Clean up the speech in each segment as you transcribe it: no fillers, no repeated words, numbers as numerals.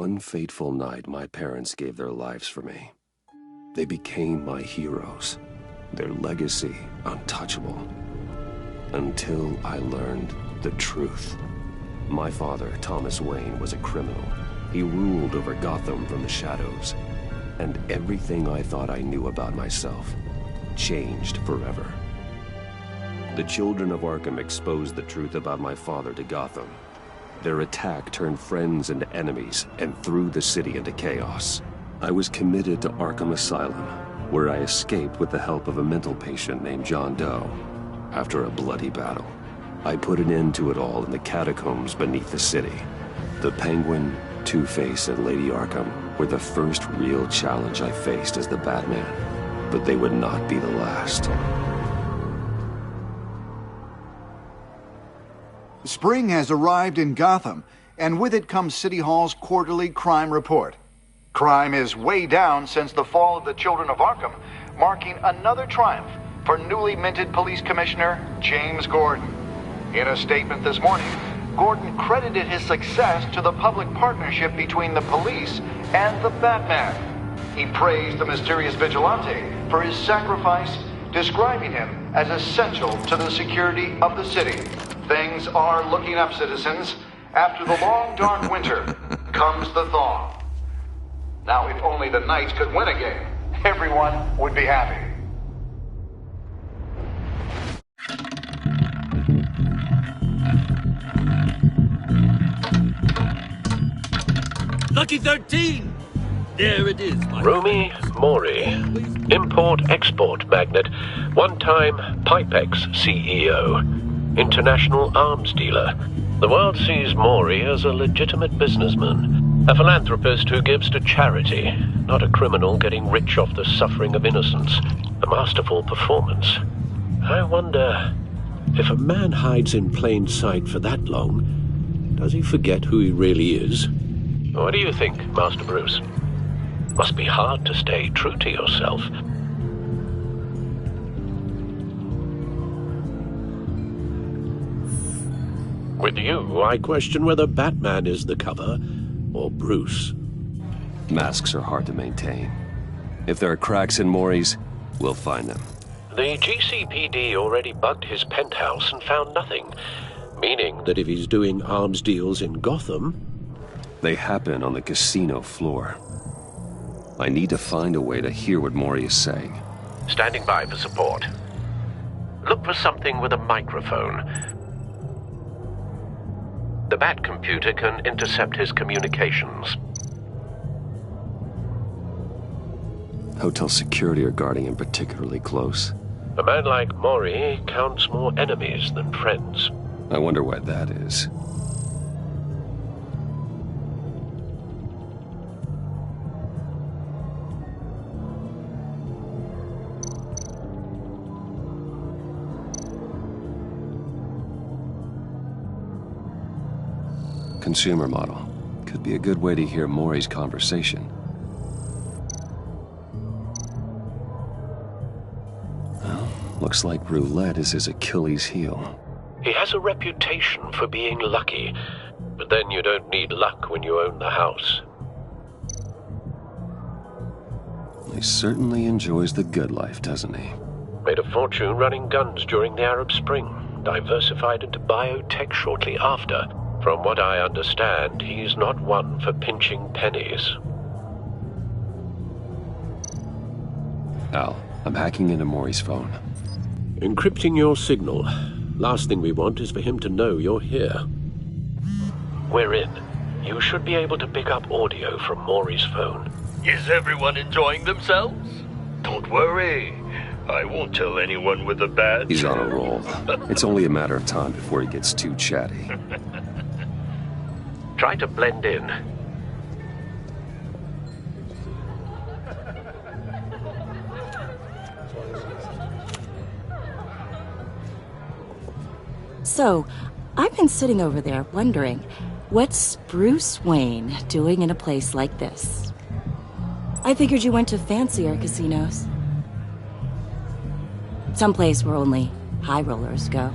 one fateful night, my parents gave their lives for me. They became my heroes, their legacy untouchable. Until I learned the truth. My father, Thomas Wayne, was a criminal. He ruled over Gotham from the shadows. And everything I thought I knew about myself changed forever. The children of Arkham exposed the truth about my father to Gotham. Their attack turned friends into enemies and threw the city into chaos. I was committed to Arkham Asylum, where I escaped with the help of a mental patient named John Doe. After a bloody battle, I put an end to it all in the catacombs beneath the city. The Penguin, Two-Face, and Lady Arkham were the first real challenge I faced as the Batman, but they would not be the last. Spring has arrived in Gotham, and with it comes City Hall's quarterly crime report. Crime is way down since the fall of the Children of Arkham, marking another triumph for newly minted Police Commissioner James Gordon. In a statement this morning, Gordon credited his success to the public partnership between the police and the Batman. He praised the mysterious vigilante for his sacrifice, describing him as essential to the security of the city. Things are looking up, citizens. After the long, dark winter comes the thaw. Now, if only the Knights could win a game, everyone would be happy. Lucky 13! There it is, my Rumi Mori, import-export magnate, one-time Pipex CEO, international arms dealer. The world sees Mori as a legitimate businessman, a philanthropist who gives to charity, not a criminal getting rich off the suffering of innocence. A masterful performance. I wonder, if a man hides in plain sight for that long, does he forget who he really is? What do you think, Master Bruce? Must be hard to stay true to yourself. With you, I question whether Batman is the cover, or Bruce. Masks are hard to maintain. If there are cracks in Mori's, we'll find them. The GCPD already bugged his penthouse and found nothing, meaning that if he's doing arms deals in Gotham... They happen on the casino floor. I need to find a way to hear what Mori is saying. Standing by for support. Look for something with a microphone. The Bat computer can intercept his communications. Hotel security are guarding him particularly close. A man like Mori counts more enemies than friends. I wonder why that is. Consumer model. Could be a good way to hear Mori's conversation. Well, looks like roulette is his Achilles heel. He has a reputation for being lucky, but then you don't need luck when you own the house. He certainly enjoys the good life, doesn't he? Made a fortune running guns during the Arab Spring, diversified into biotech shortly after. From what I understand, he's not one for pinching pennies. Al, I'm hacking into Mori's phone. Encrypting your signal. Last thing we want is for him to know you're here. We're in. You should be able to pick up audio from Mori's phone. Is everyone enjoying themselves? Don't worry. I won't tell anyone with a badge. He's on a roll. It's only a matter of time before he gets too chatty. Try to blend in. So, I've been sitting over there wondering, what's Bruce Wayne doing in a place like this? I figured you went to fancier casinos. Someplace where only high rollers go.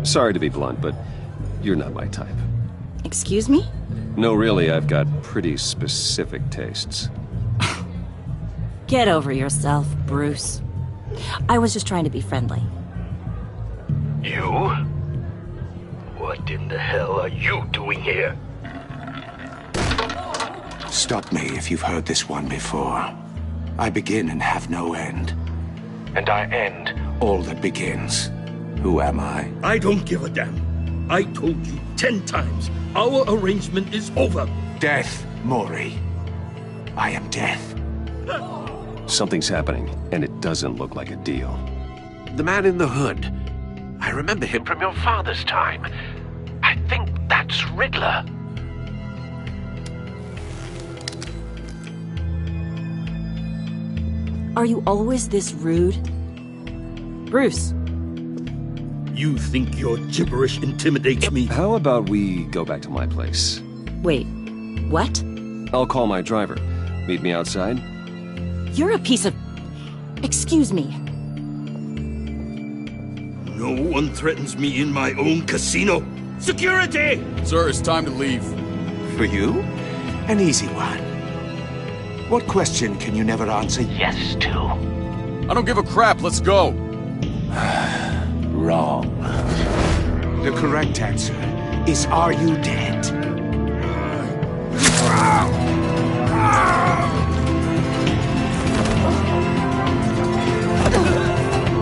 Sorry to be blunt, but you're not my type. Excuse me? No, really, I've got pretty specific tastes. Get over yourself, Bruce. I was just trying to be friendly. You? What in the hell are you doing here? Stop me if you've heard this one before. I begin and have no end. And I end all that begins. Who am I? I don't give a damn. I told you 10 times. Our arrangement is over. Death, Mori. I am death. Something's happening, and it doesn't look like a deal. The man in the hood. I remember him from your father's time. I think that's Riddler. Are you always this rude? Bruce. You think your gibberish intimidates me? How about we go back to my place? Wait, what? I'll call my driver. Meet me outside? You're a piece of... Excuse me. No one threatens me in my own casino. Security! Sir, it's time to leave. For you? An easy one. What question can you never answer yes to? I don't give a crap, let's go. Wrong. The correct answer is, are you dead?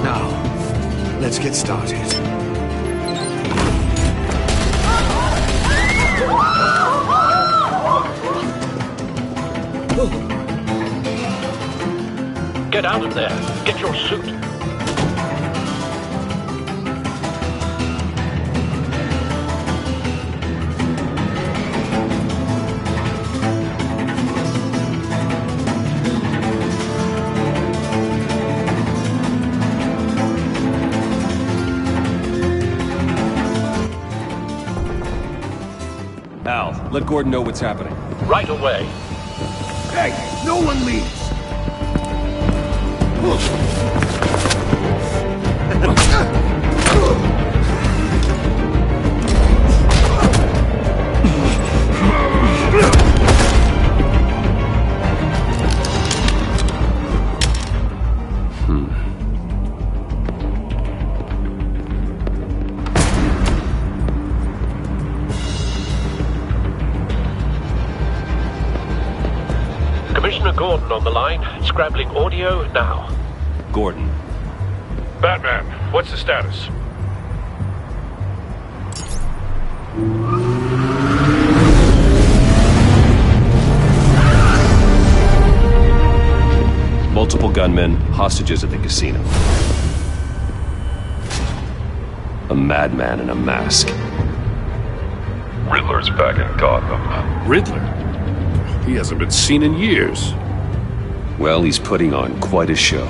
Now, let's get started. Get out of there. Get your suit. Al, let Gordon know what's happening. Right away. Hey, no one leaves! Commissioner Gordon on the line, scrabbling audio now. Gordon. Batman, what's the status? Multiple gunmen, hostages at the casino. A madman in a mask. Riddler's back in Gotham. Riddler? He hasn't been seen in years. Well, he's putting on quite a show.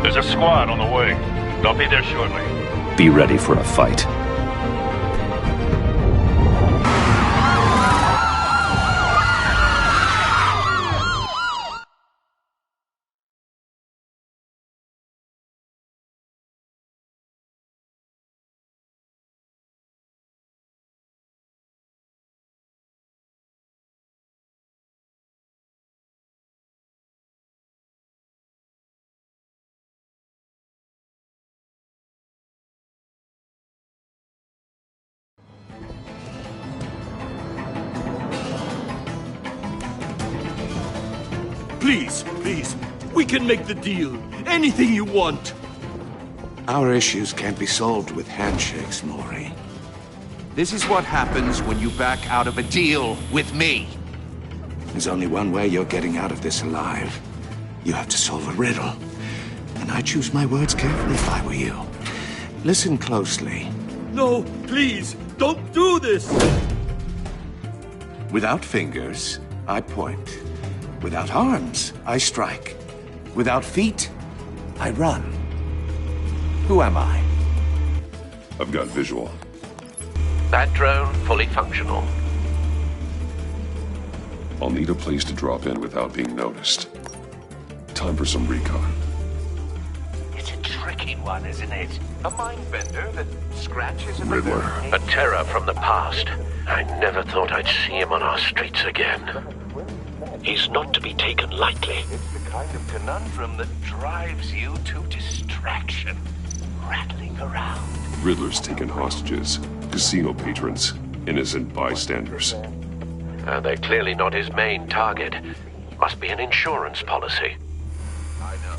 There's a squad on the way. They'll be there shortly. Be ready for a fight. Please, please. We can make the deal. Anything you want. Our issues can't be solved with handshakes, Mori. This is what happens when you back out of a deal with me. There's only one way you're getting out of this alive. You have to solve a riddle. And I choose my words carefully if I were you. Listen closely. No, please, don't do this. Without fingers, I point. Without arms, I strike. Without feet, I run. Who am I? I've got visual. That drone fully functional. I'll need a place to drop in without being noticed. Time for some recon. Is it trick nerve-wracking one, isn't it? A mind-bender that scratches at the Riddler. nerve. A terror from the past. I never thought I'd see him on our streets again. He's not to be taken lightly. It's the kind of conundrum that drives you to distraction. Rattling around. Riddler's taken hostages, casino patrons, innocent bystanders. They're clearly not his main target. Must be an insurance policy. I know.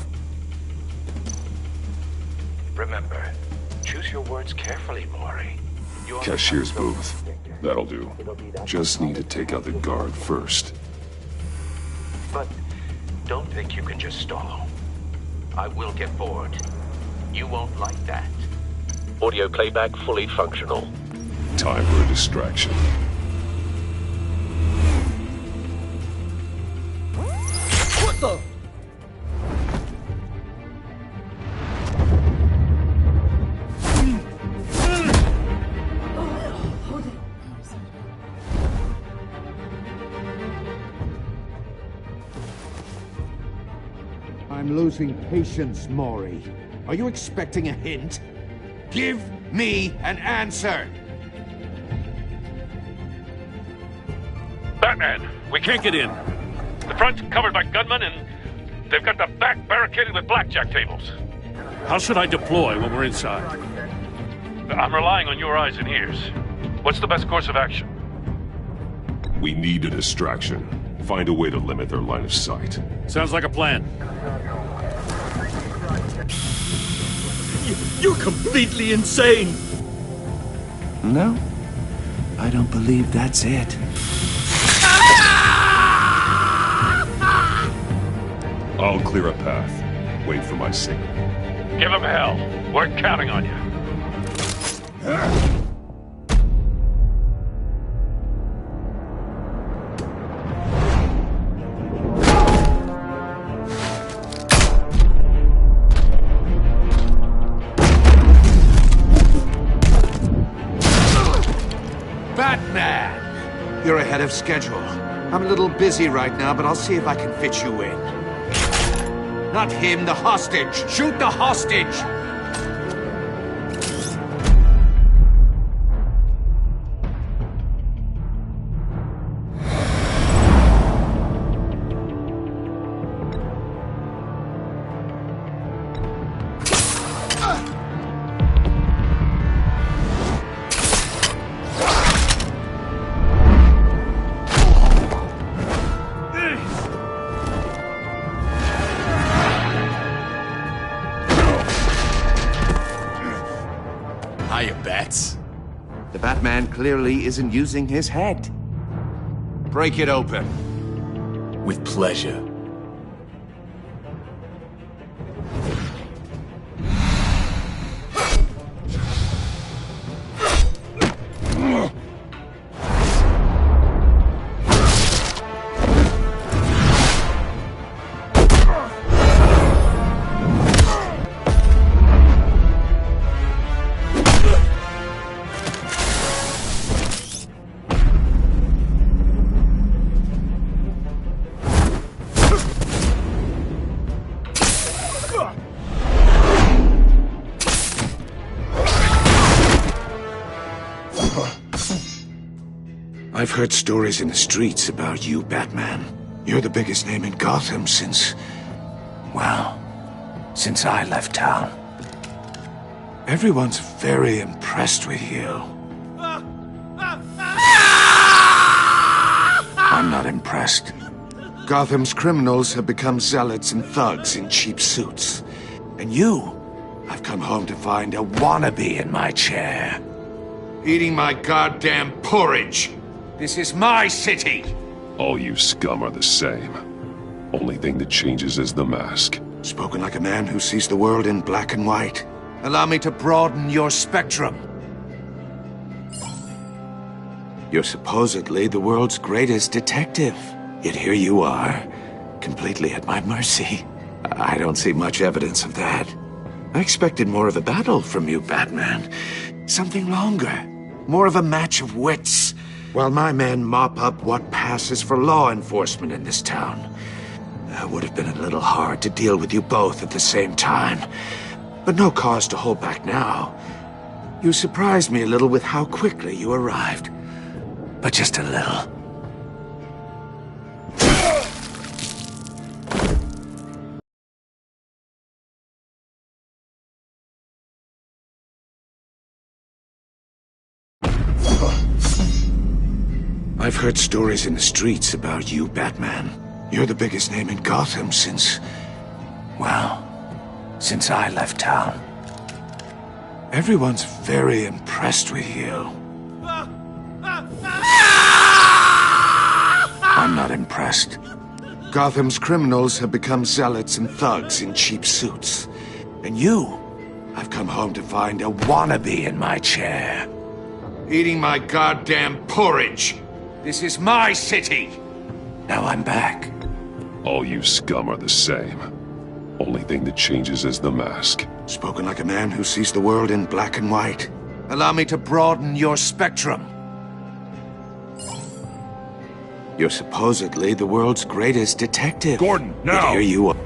Remember, choose your words carefully, Maury. Cashier's booth. That'll do. Just need to take out the guard first. But don't think you can just stall. I will get bored. You won't like that. Audio playback fully functional. Time for a distraction. What the? I'm losing patience, Maury. Are you expecting a hint? Give me an answer! Batman, we can't get in. The front's covered by gunmen, and they've got the back barricaded with blackjack tables. How should I deploy when we're inside? I'm relying on your eyes and ears. What's the best course of action? We need a distraction. Find a way to limit their line of sight. Sounds like a plan. You're completely insane! No, I don't believe that's it. I'll clear a path. Wait for my signal. Give them hell. We're counting on you. Batman! You're ahead of schedule. I'm a little busy right now, but I'll see if I can fit you in. Not him, the hostage! Shoot the hostage! Hiya, Bats. The Batman clearly isn't using his head. Break it open. With pleasure. I've heard stories in the streets about you, Batman. You're the biggest name in Gotham since... well, since I left town. Everyone's very impressed with you. I'm not impressed. Gotham's criminals have become zealots and thugs in cheap suits. And you, I've come home to find a wannabe in my chair. Eating my goddamn porridge. This is my city! All you scum are the same. Only thing that changes is the mask. Spoken like a man who sees the world in black and white. Allow me to broaden your spectrum. You're supposedly the world's greatest detective. Yet here you are, completely at my mercy. I don't see much evidence of that. I expected more of a battle from you, Batman. Something longer. More of a match of wits. While my men mop up what passes for law enforcement in this town. It would have been a little hard to deal with you both at the same time. But no cause to hold back now. You surprised me a little with how quickly you arrived. But just a little. I've heard stories in the streets about you, Batman. You're the biggest name in Gotham since... well, since I left town. Everyone's very impressed with you. I'm not impressed. Gotham's criminals have become zealots and thugs in cheap suits. And you, I've come home to find a wannabe in my chair. Eating my goddamn porridge. This is my city. Now I'm back. All you scum are the same. Only thing that changes is the mask. Spoken like a man who sees the world in black and white. Allow me to broaden your spectrum. You're supposedly the world's greatest detective. Gordon, now! But here you are.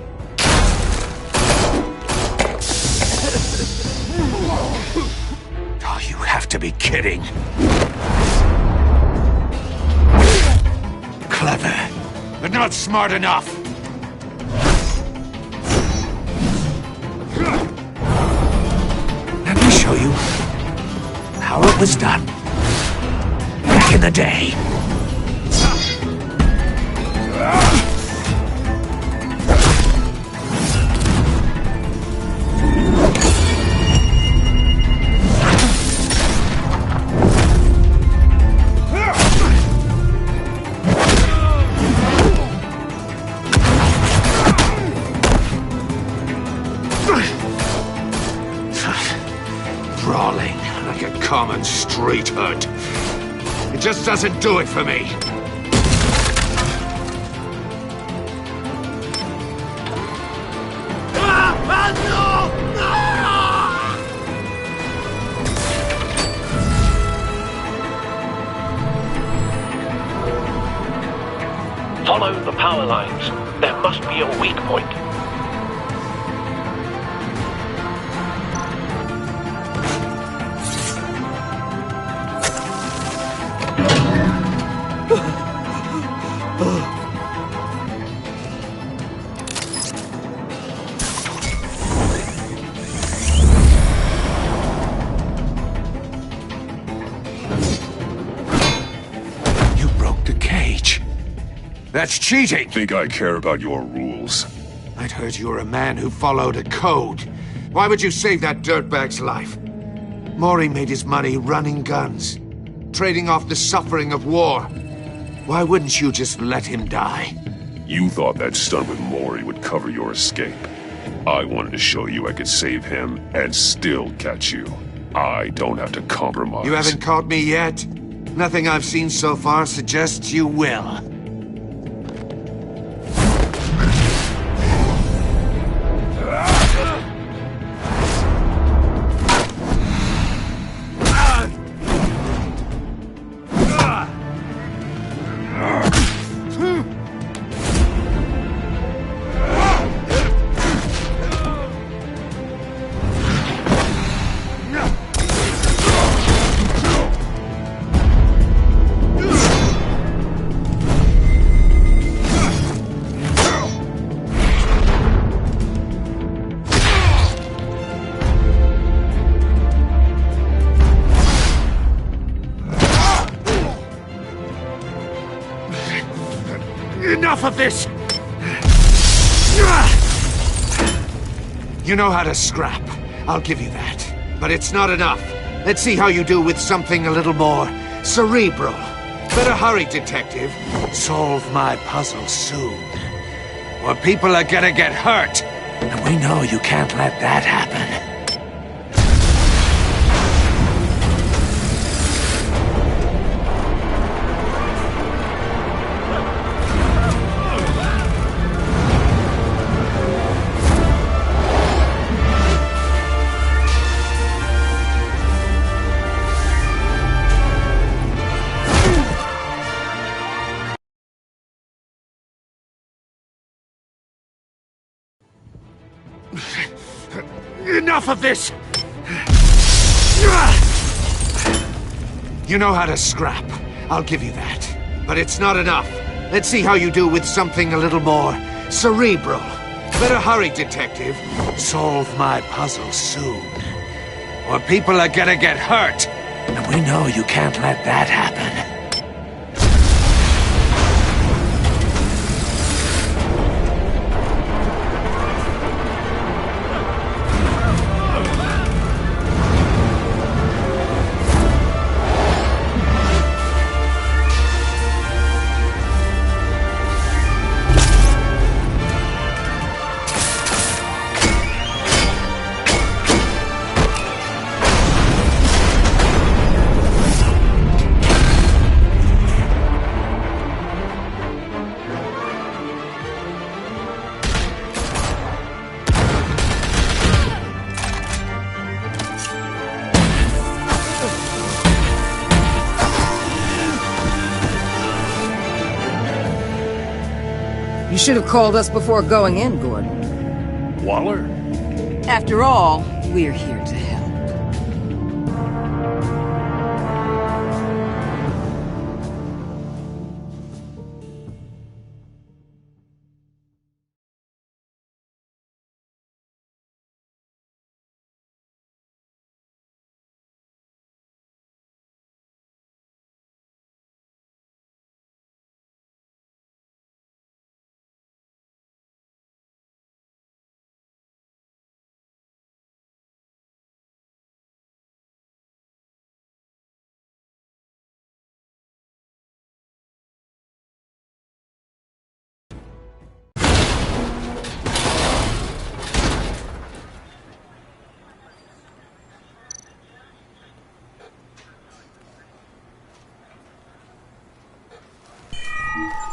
Oh, you have to be kidding. Clever, but not smart enough. Let me show you how it was done back in the day. Brawling like a common street hood. It just doesn't do it for me. Follow the power lines. There must be a weak point. You broke the cage. That's cheating! Think I care about your rules? I'd heard you were a man who followed a code. Why would you save that dirtbag's life? Mori made his money running guns, trading off the suffering of war. Why wouldn't you just let him die? You thought that stunt with Mori would cover your escape. I wanted to show you I could save him and still catch you. I don't have to compromise. You haven't caught me yet. Nothing I've seen so far suggests you will. Enough of this! You know how to scrap. I'll give you that. But it's not enough. Let's see how you do with something a little more cerebral. Better hurry, detective. Solve my puzzle soon. Or people are gonna get hurt. And we know you can't let that happen. Enough of this! You know how to scrap. I'll give you that. But it's not enough. Let's see how you do with something a little more cerebral. Better hurry, detective. Solve my puzzle soon. Or people are gonna get hurt. And we know you can't let that happen. You should have called us before going in, Gordon. Waller? After all, we're here to help.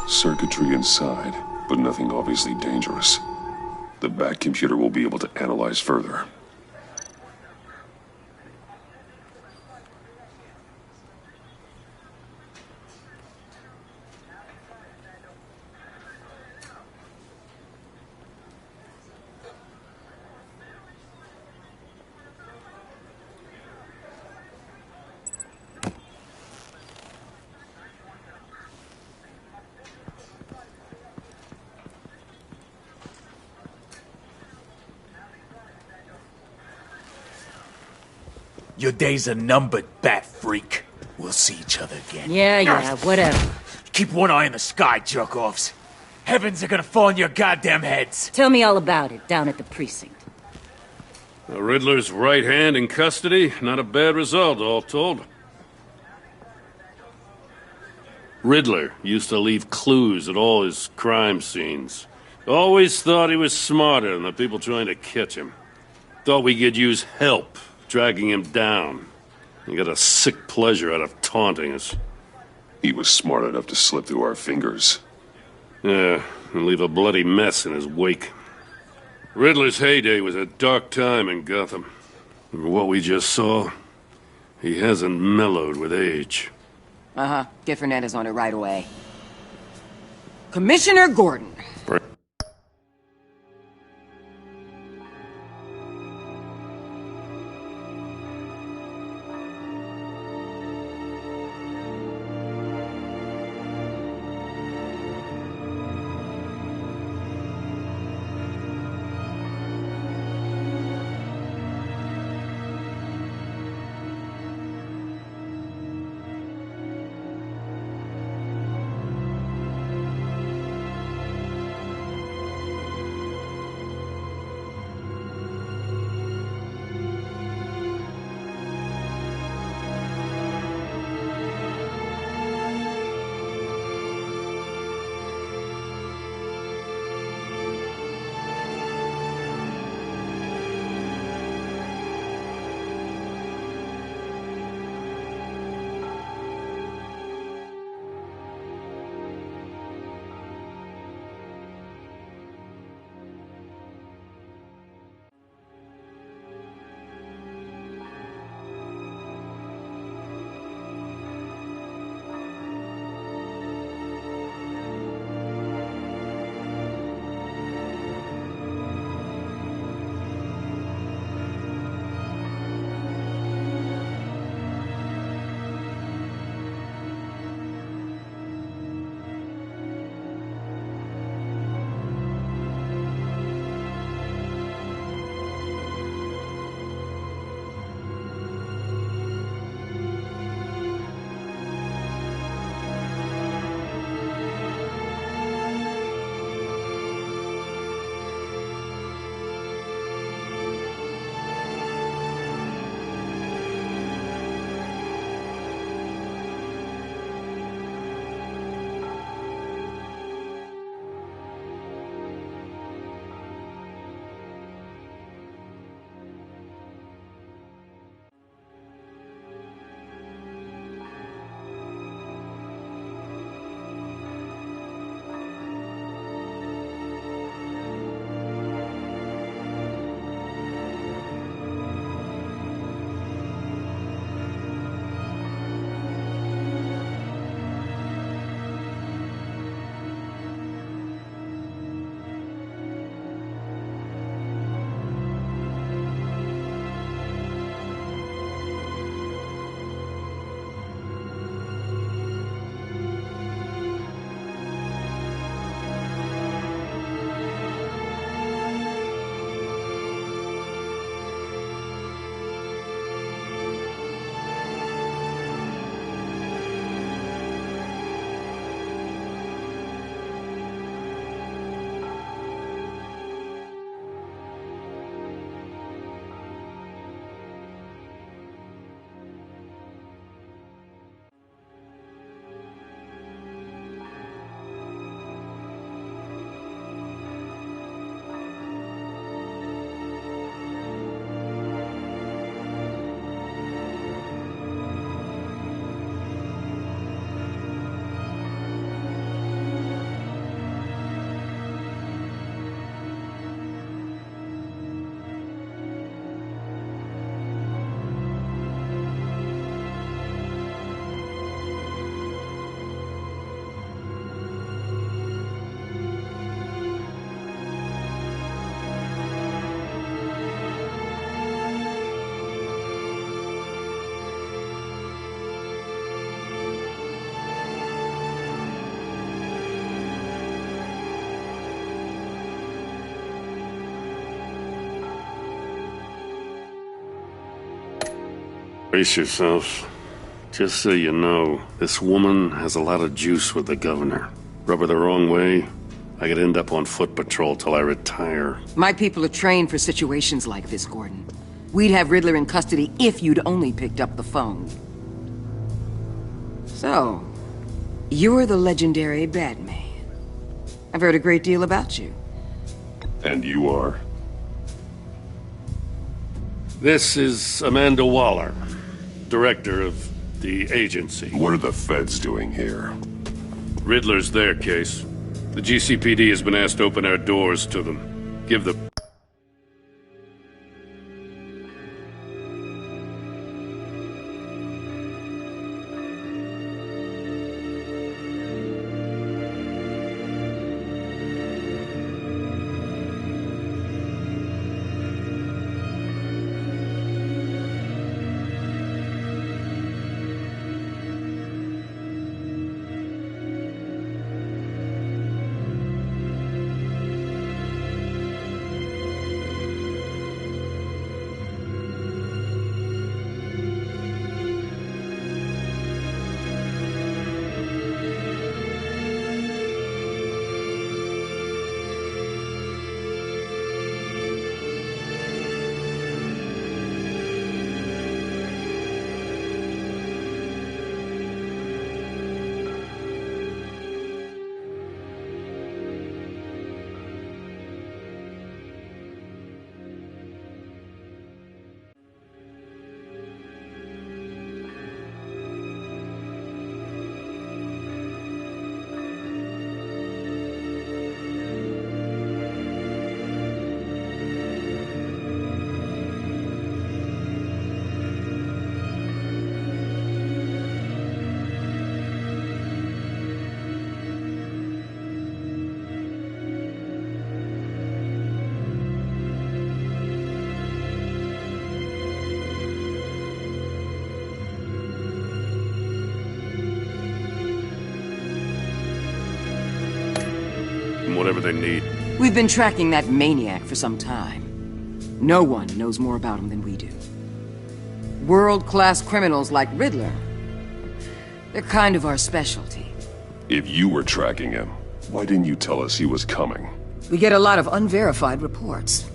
Circuitry inside, but nothing obviously dangerous. The back computer will be able to analyze further. Your days are numbered, bat freak. We'll see each other again. Yeah, whatever. Keep one eye in the sky, jerk-offs. Heavens are gonna fall on your goddamn heads. Tell me all about it down at the precinct. The Riddler's right hand in custody. Not a bad result, all told. Riddler used to leave clues at all his crime scenes. Always thought he was smarter than the people trying to catch him. Thought we could use help dragging him down. He got a sick pleasure out of taunting us. He was smart enough to slip through our fingers. Yeah, and leave a bloody mess in his wake. Riddler's heyday was a dark time in Gotham. From what we just saw, he hasn't mellowed with age. Uh-huh. Get Fernandez on it right away. Commissioner Gordon. Brace yourselves. Just so you know, this woman has a lot of juice with the governor. Rub her the wrong way, I could end up on foot patrol till I retire. My people are trained for situations like this, Gordon. We'd have Riddler in custody if you'd only picked up the phone. So, you're the legendary Batman. I've heard a great deal about you. And you are? This is Amanda Waller, director of the agency. What are the feds doing here? Riddler's their case. The GCPD has been asked to open our doors to them. Give the... whatever they need. We've been tracking that maniac for some time. No one knows more about him than we do. World-class criminals like Riddler. They're kind of our specialty. If you were tracking him, why didn't you tell us he was coming? We get a lot of unverified reports.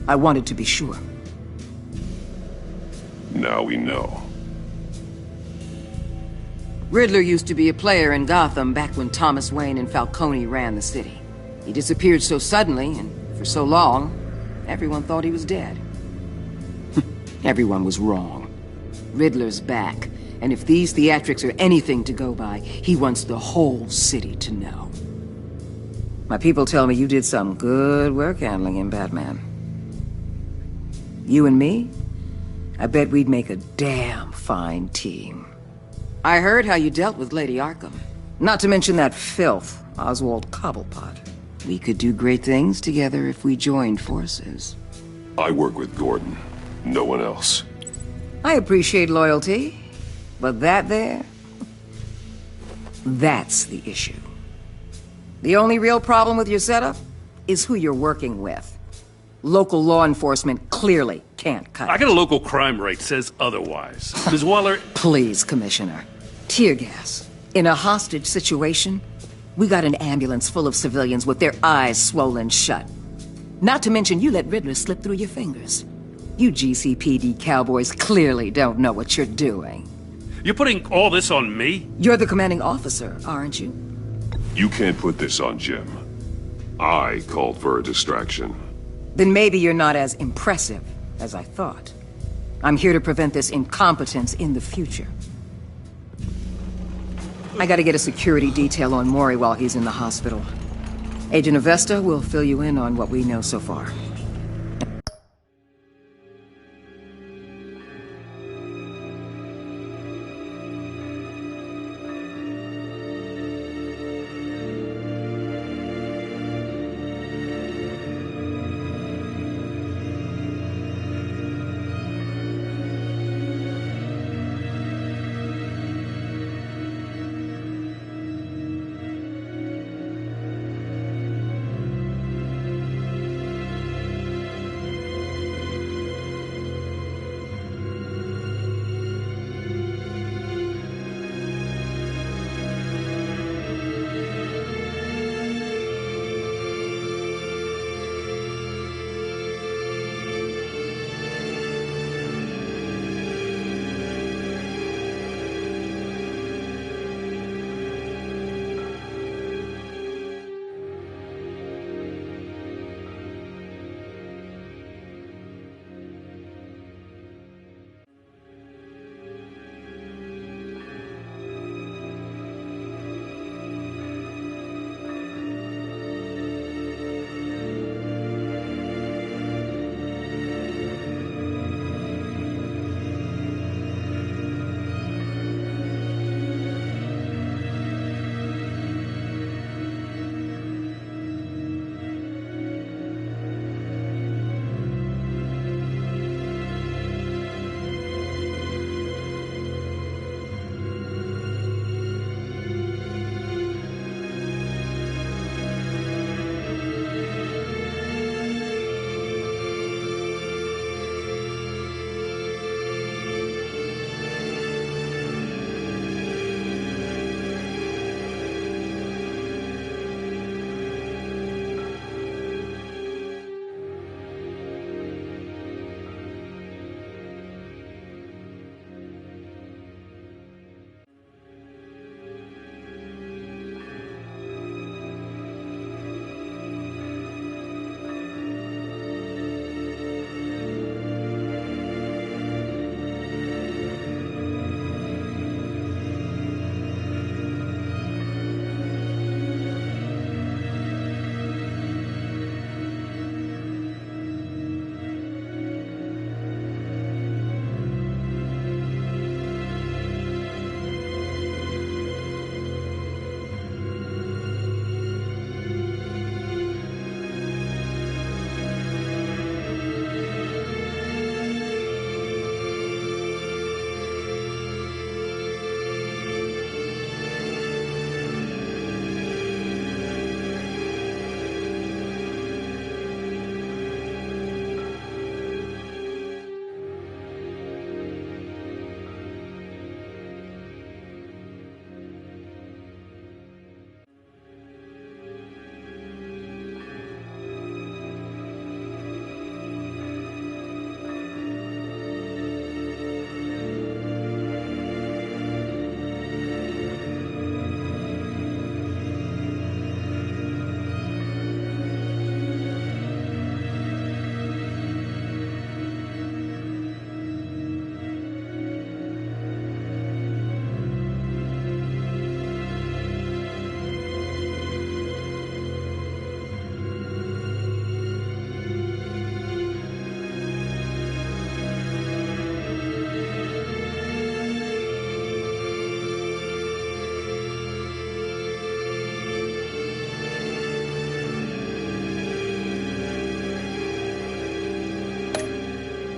I wanted to be sure. Now we know. Riddler used to be a player in Gotham back when Thomas Wayne and Falcone ran the city. He disappeared so suddenly and for so long, everyone thought he was dead. Everyone was wrong. Riddler's back, and if these theatrics are anything to go by, he wants the whole city to know. My people tell me you did some good work handling him, Batman. You and me? I bet we'd make a damn fine team. I heard how you dealt with Lady Arkham. Not to mention that filth, Oswald Cobblepot. We could do great things together if we joined forces. I work with Gordon. No one else. I appreciate loyalty, but that there... that's the issue. The only real problem with your setup is who you're working with. Local law enforcement clearly can't cut it. I got a local crime rate says otherwise. Ms. Waller... Please, Commissioner. Tear gas. In a hostage situation, we got an ambulance full of civilians with their eyes swollen shut. Not to mention you let Riddler slip through your fingers. You GCPD cowboys clearly don't know what you're doing. You're putting all this on me? You're the commanding officer, aren't you? You can't put this on Jim. I called for a distraction. Then maybe you're not as impressive as I thought. I'm here to prevent this incompetence in the future. I gotta get a security detail on Mori while he's in the hospital. Agent Avesta will fill you in on what we know so far.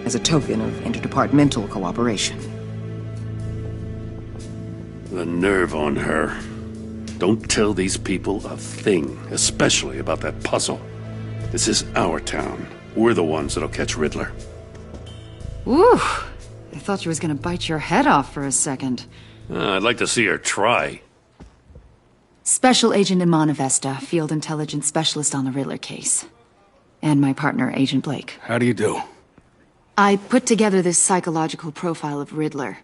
as a token of interdepartmental cooperation. The nerve on her. Don't tell these people a thing, especially about that puzzle. This is our town. We're the ones that'll catch Riddler. Ooh, I thought she was gonna bite your head off for a second. I'd like to see her try. Special Agent Imana Vesta, Field Intelligence Specialist on the Riddler case. And my partner, Agent Blake. How do you do? I put together this psychological profile of Riddler.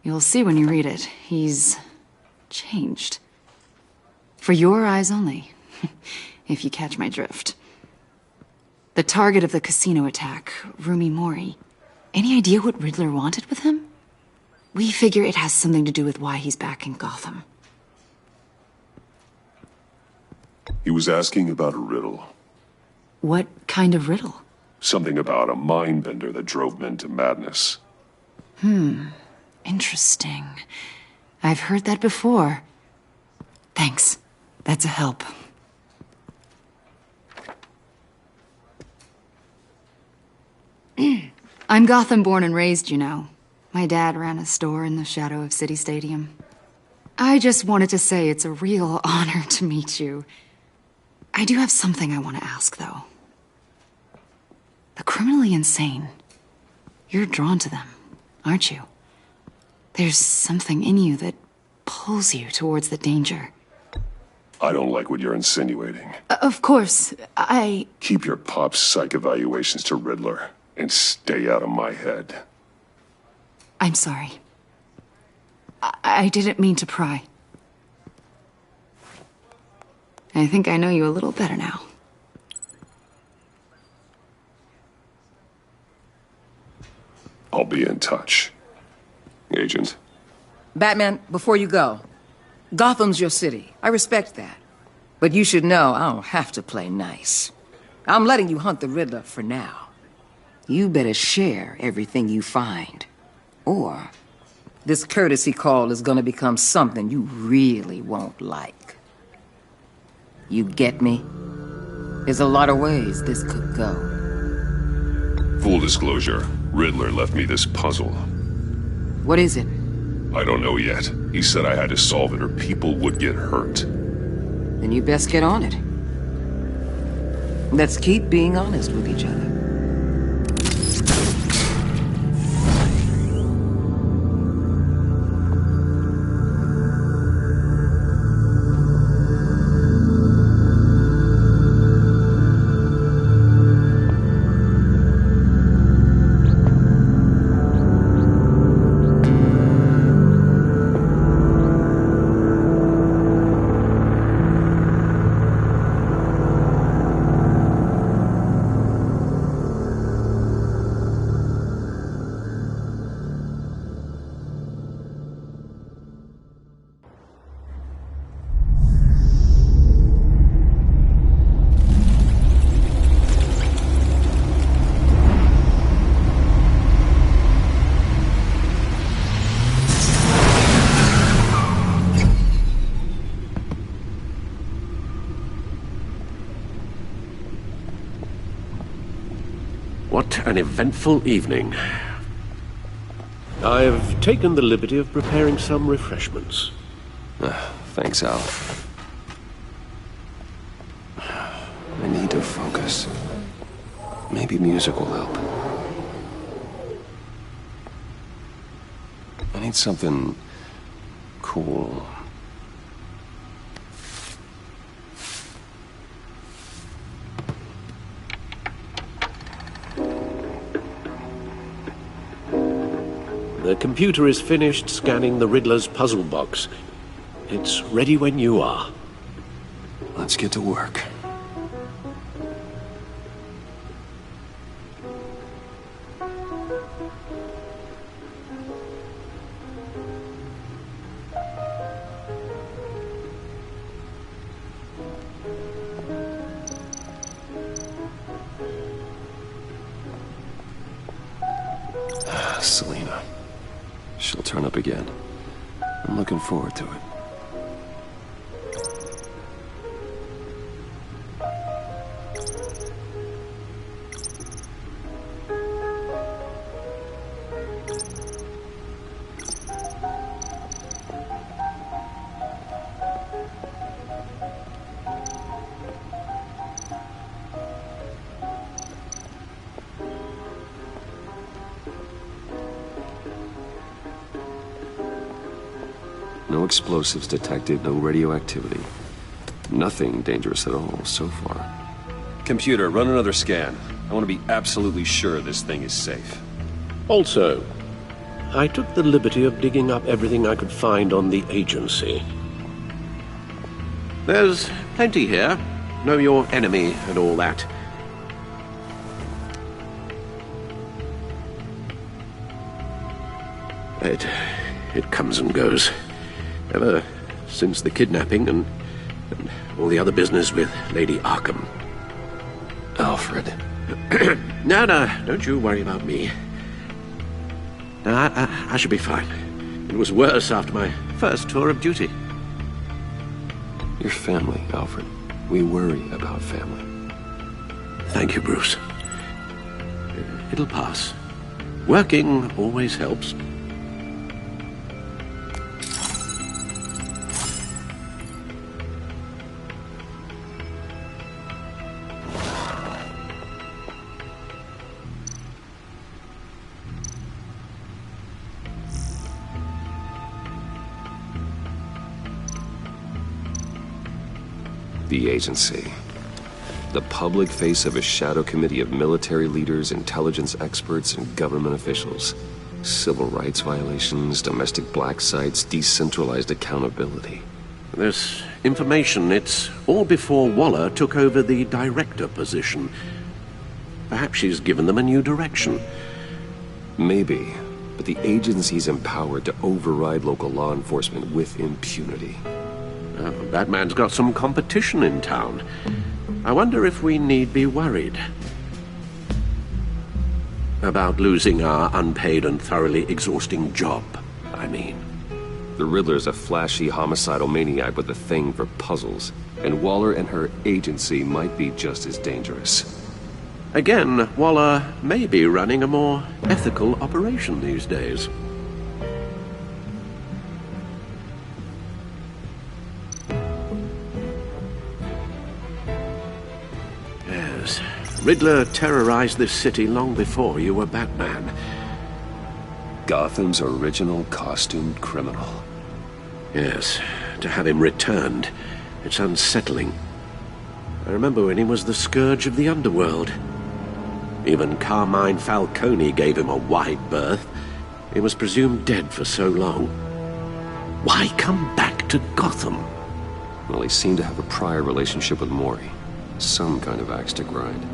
You'll see when you read it. He's changed. For your eyes only, if you catch my drift. The target of the casino attack, Rumi Mori. Any idea what Riddler wanted with him? We figure it has something to do with why he's back in Gotham. He was asking about a riddle. What kind of riddle? Something about a mind-bender that drove men to madness. Interesting. I've heard that before. Thanks. That's a help. I'm Gotham born and raised, you know. My dad ran a store in the shadow of City Stadium. I just wanted to say it's a real honor to meet you. I do have something I want to ask, though. The criminally insane. You're drawn to them, aren't you? There's something in you that pulls you towards the danger. I don't like what you're insinuating. Of course, Keep your pop's psych evaluations to Riddler, and stay out of my head. I'm sorry. I didn't mean to pry. I think I know you a little better now. I'll be in touch. Agent. Batman, before you go, Gotham's your city. I respect that. But you should know I don't have to play nice. I'm letting you hunt the Riddler for now. You better share everything you find. Or this courtesy call is gonna become something you really won't like. You get me? There's a lot of ways this could go. Full disclosure, Riddler left me this puzzle. What is it? I don't know yet. He said I had to solve it or people would get hurt. Then you best get on it. Let's keep being honest with each other. What an eventful evening. I've taken the liberty of preparing some refreshments. Thanks, Al. I need to focus. Maybe music will help. I need something cool. The computer is finished scanning the Riddler's puzzle box. It's ready when you are. Let's get to work. Selina. She'll turn up again. I'm looking forward to it. No explosives detected, no radioactivity. Nothing dangerous at all so far. Computer, run another scan. I want to be absolutely sure this thing is safe. Also, I took the liberty of digging up everything I could find on the agency. There's plenty here. Know your enemy and all that. It comes and goes. Ever since the kidnapping and all the other business with Lady Arkham. Alfred. No, don't you worry about me. No, I should be fine. It was worse after my first tour of duty. Your family, Alfred. We worry about family. Thank you, Bruce. It'll pass. Working always helps. The agency. The public face of a shadow committee of military leaders, intelligence experts, and government officials. Civil rights violations, domestic black sites, decentralized accountability. This information, it's all before Waller took over the director position. Perhaps she's given them a new direction. Maybe, but the agency's empowered to override local law enforcement with impunity. Batman's got some competition in town. I wonder if we need be worried about losing our unpaid and thoroughly exhausting job, I mean. The Riddler's a flashy homicidal maniac with a thing for puzzles, and Waller and her agency might be just as dangerous. Again, Waller may be running a more ethical operation these days. Riddler terrorized this city long before you were Batman. Gotham's original costumed criminal. Yes, to have him returned, it's unsettling. I remember when he was the scourge of the underworld. Even Carmine Falcone gave him a wide berth. He was presumed dead for so long. Why come back to Gotham? Well, he seemed to have a prior relationship with Mori. Some kind of axe to grind.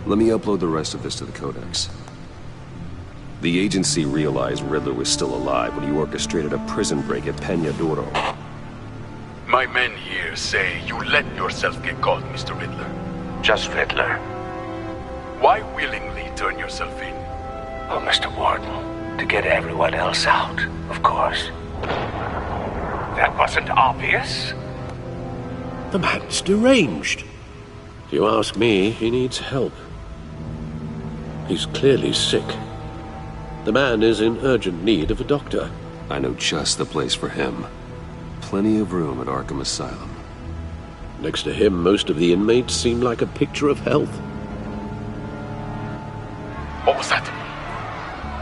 Let me upload the rest of this to the Codex. The agency realized Riddler was still alive when he orchestrated a prison break at Peña Duro. My men here say you let yourself get caught, Mr. Riddler. Just Riddler. Why willingly turn yourself in? Oh, Mr. Warden, to get everyone else out, of course. That wasn't obvious. The man's deranged. If you ask me, he needs help. He's clearly sick. The man is in urgent need of a doctor. I know just the place for him. Plenty of room at Arkham Asylum. Next to him, most of the inmates seem like a picture of health. What was that?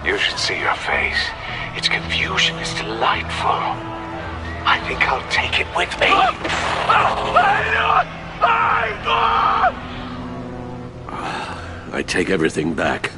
You should see your face. Its confusion is delightful. I think I'll take it with me. I take everything back.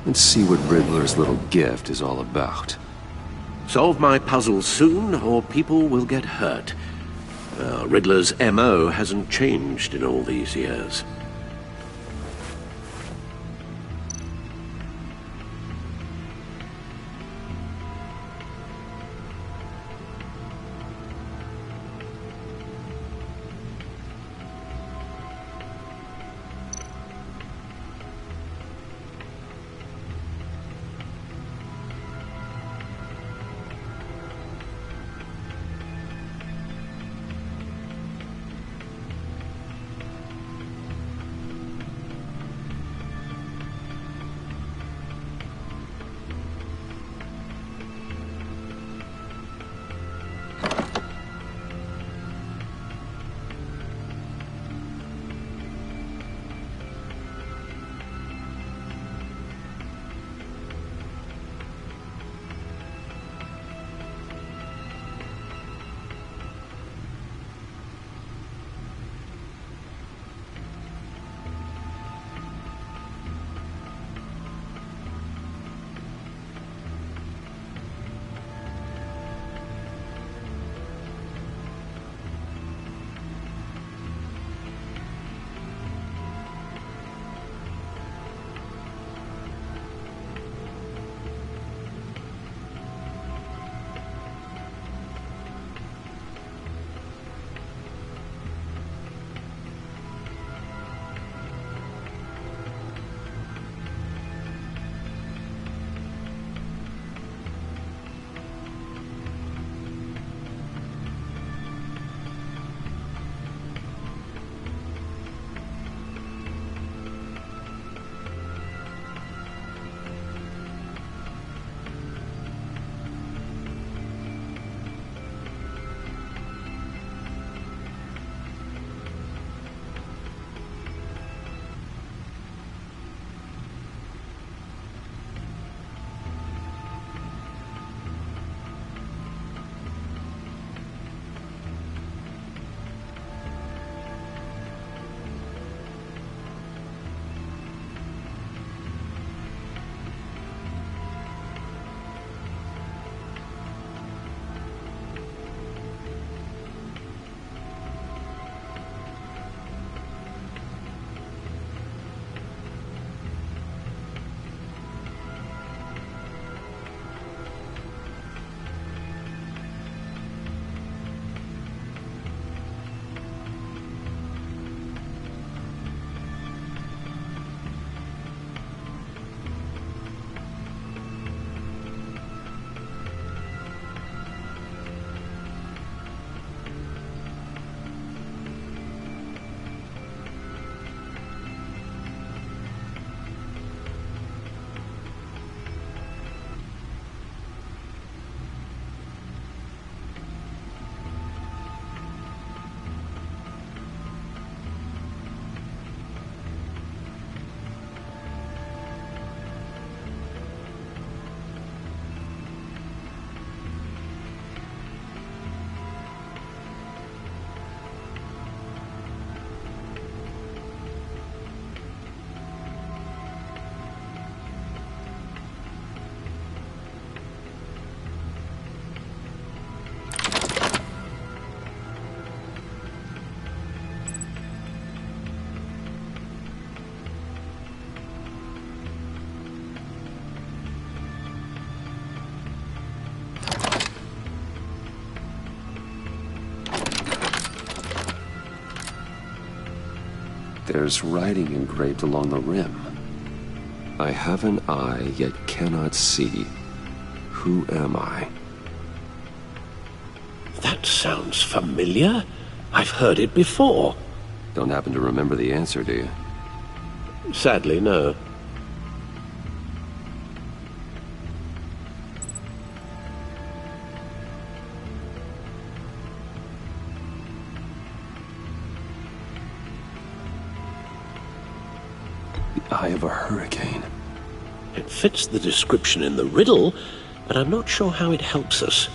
Let's see what Riddler's little gift is all about. Solve my puzzle soon, or people will get hurt. Riddler's M.O. hasn't changed in all these years. There's writing engraved along the rim. I have an eye, yet cannot see. Who am I? That sounds familiar. I've heard it before. Don't happen to remember the answer, do you? Sadly, no. The eye of a hurricane. It fits the description in the riddle, but I'm not sure how it helps us.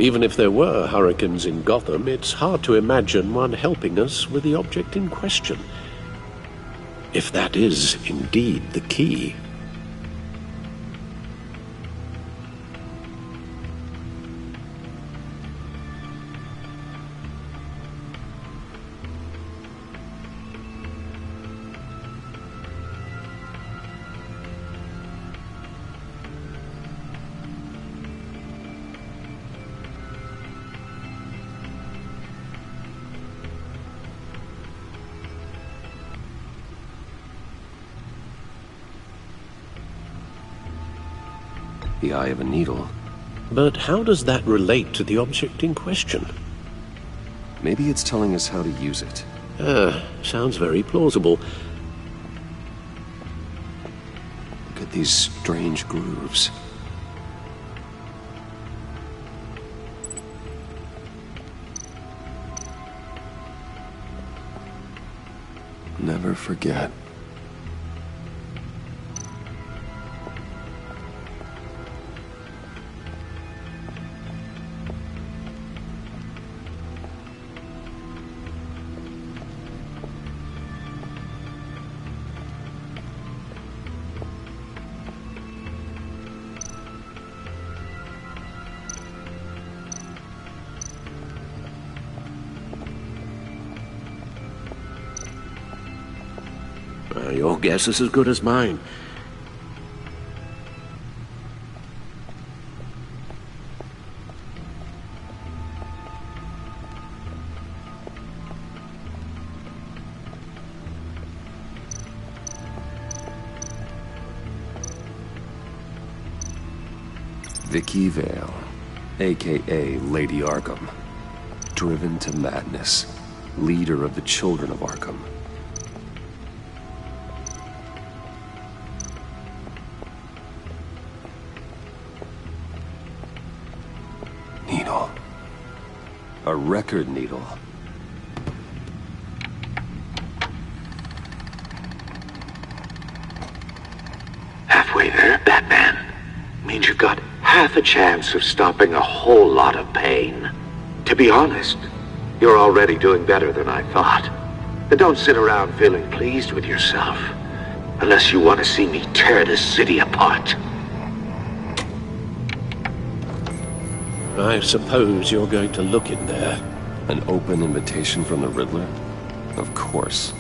Even if there were hurricanes in Gotham, it's hard to imagine one helping us with the object in question. If that is indeed the key. The eye of a needle. But how does that relate to the object in question? Maybe it's telling us how to use it. Sounds very plausible. Look at these strange grooves. Never forget. Your guess is as good as mine. Vicky Vale, a.k.a. Lady Arkham. Driven to madness. Leader of the Children of Arkham. Needle. A record needle. Halfway there, Batman. Means you've got half a chance of stopping a whole lot of pain. To be honest, you're already doing better than I thought. But don't sit around feeling pleased with yourself. Unless you want to see me tear this city apart. I suppose you're going to look in there. An open invitation from the Riddler? Of course.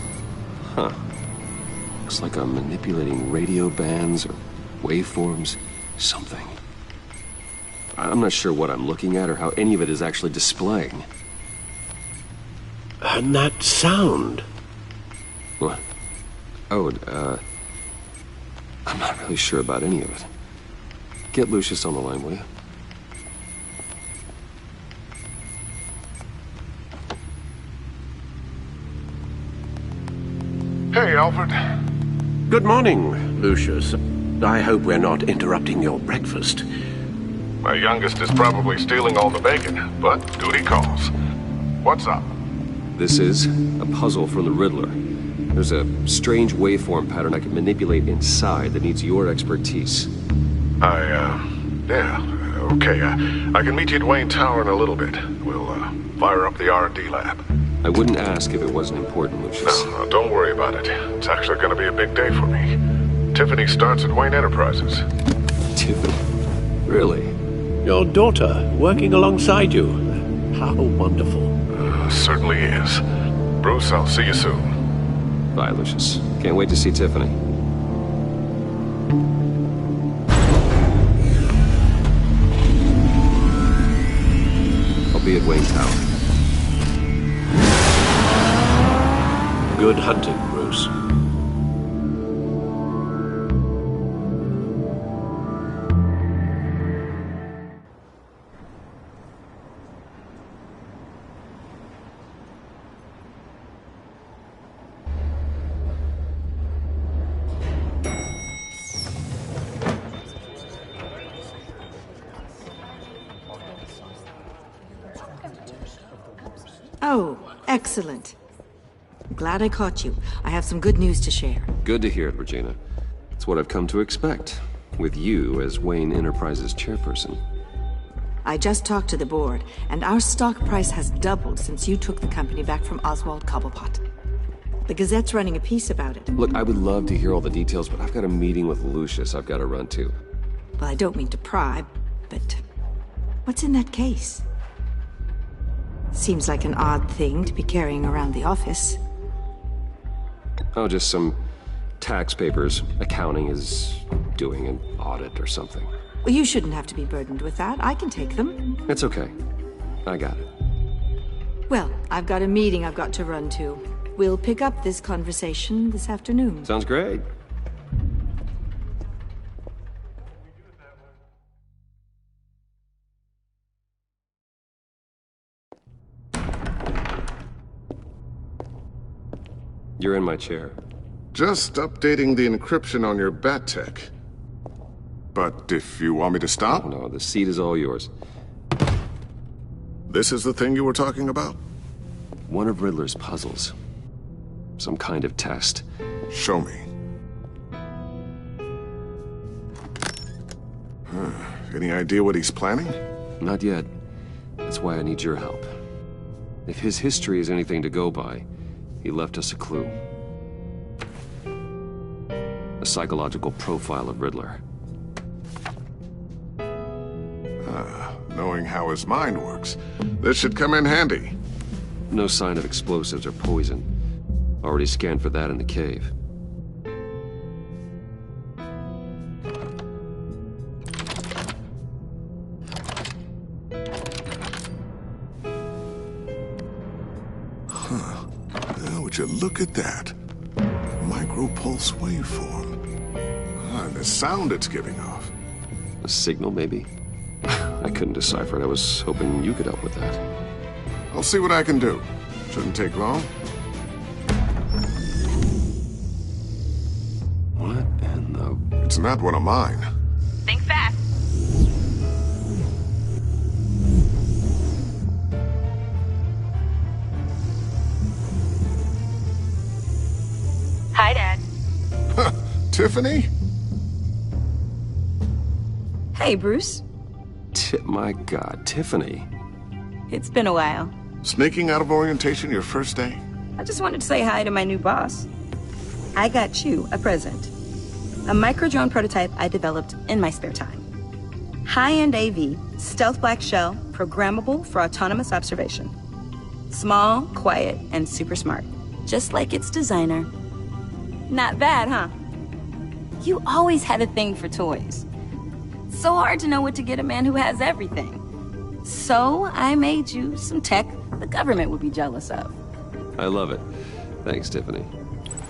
Huh. Looks like I'm manipulating radio bands or waveforms. Something. I'm not sure what I'm looking at or how any of it is actually displaying. And that sound? What? Oh, I'm not really sure about any of it. Get Lucius on the line, will you? Hey, Alfred. Good morning, Lucius. I hope we're not interrupting your breakfast. My youngest is probably stealing all the bacon, but duty calls. What's up? This is a puzzle from the Riddler. There's a strange waveform pattern I can manipulate inside that needs your expertise. Yeah, okay. I can meet you at Wayne Tower in a little bit. We'll, fire up the R&D lab. I wouldn't ask if it wasn't important, Lucius. No, don't worry about it. It's actually gonna be a big day for me. Tiffany starts at Wayne Enterprises. Tiffany? Really? Your daughter, working alongside you. How wonderful. Certainly is. Bruce, I'll see you soon. Bye, Lucius. Can't wait to see Tiffany. I'll be at Wayne Tower. Good hunting, Bruce. Oh, excellent. Glad I caught you. I have some good news to share. Good to hear it, Regina. It's what I've come to expect, with you as Wayne Enterprises chairperson. I just talked to the board, and our stock price has doubled since you took the company back from Oswald Cobblepot. The Gazette's running a piece about it. Look, I would love to hear all the details, but I've got a meeting with Lucius I've got to run to. Well, I don't mean to pry, but what's in that case? Seems like an odd thing to be carrying around the office. Oh, just some tax papers. Accounting is doing an audit or something. Well, you shouldn't have to be burdened with that. I can take them. It's okay. I got it. Well, I've got a meeting I've got to run to. We'll pick up this conversation this afternoon. Sounds great. You're in my chair. Just updating the encryption on your Bat-Tech. But if you want me to stop? No, the seat is all yours. This is the thing you were talking about? One of Riddler's puzzles. Some kind of test. Show me. Any idea what he's planning? Not yet. That's why I need your help. If his history is anything to go by, he left us a clue. A psychological profile of Riddler. Knowing how his mind works, this should come in handy. No sign of explosives or poison. Already scanned for that in the cave. Would you look at that? Micropulse waveform. And the sound it's giving off. A signal, maybe? I couldn't decipher it. I was hoping you could help with that. I'll see what I can do. Shouldn't take long. What in the... It's not one of mine. Think fast. Hi, Dad. Tiffany? Hey, Bruce. My God, Tiffany. It's been a while. Sneaking out of orientation your first day? I just wanted to say hi to my new boss. I got you a present. A micro-drone prototype I developed in my spare time. High-end AV, stealth black shell, programmable for autonomous observation. Small, quiet, and super smart. Just like its designer. Not bad, huh? You always had a thing for toys. So hard to know what to get a man who has everything. So I made you some tech the government would be jealous of. I love it. Thanks, Tiffany.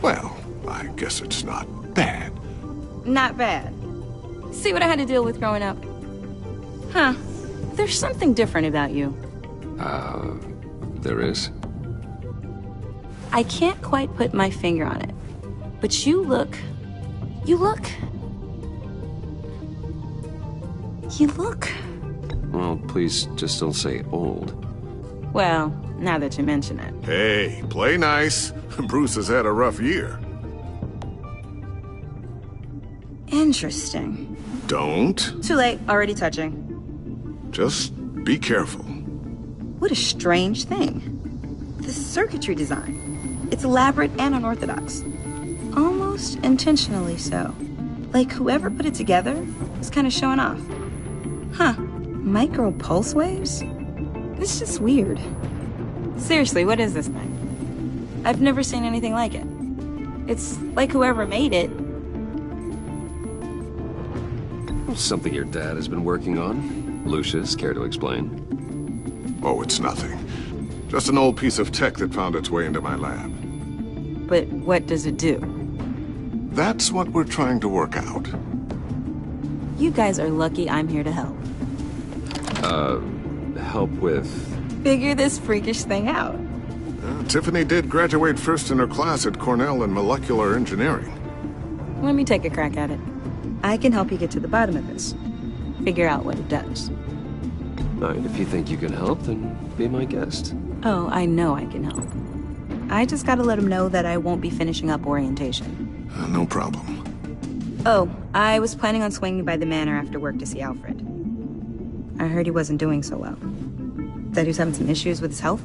Well, I guess it's not bad. Not bad. See what I had to deal with growing up? Huh. There's something different about you. There is? I can't quite put my finger on it. But you look... Well, please just don't say old. Well, now that you mention it. Hey, play nice. Bruce has had a rough year. Interesting. Don't. Too late, already touching. Just be careful. What a strange thing. The circuitry design. It's elaborate and unorthodox. Almost intentionally so. Like whoever put it together was kind of showing off. Huh. Micro pulse waves? It's just weird. Seriously, what is this thing? I've never seen anything like it. It's like whoever made it. Something your dad has been working on. Lucius, care to explain? Oh, it's nothing. Just an old piece of tech that found its way into my lab. But what does it do? That's what we're trying to work out. You guys are lucky I'm here to help. Help with... Figure this freakish thing out. Tiffany did graduate first in her class at Cornell in molecular engineering. Let me take a crack at it. I can help you get to the bottom of this. Figure out what it does. All right, if you think you can help, then be my guest. Oh, I know I can help. I just gotta let him know that I won't be finishing up orientation. No problem. Oh, I was planning on swinging by the manor after work to see Alfred. I heard he wasn't doing so well. That he was having some issues with his health?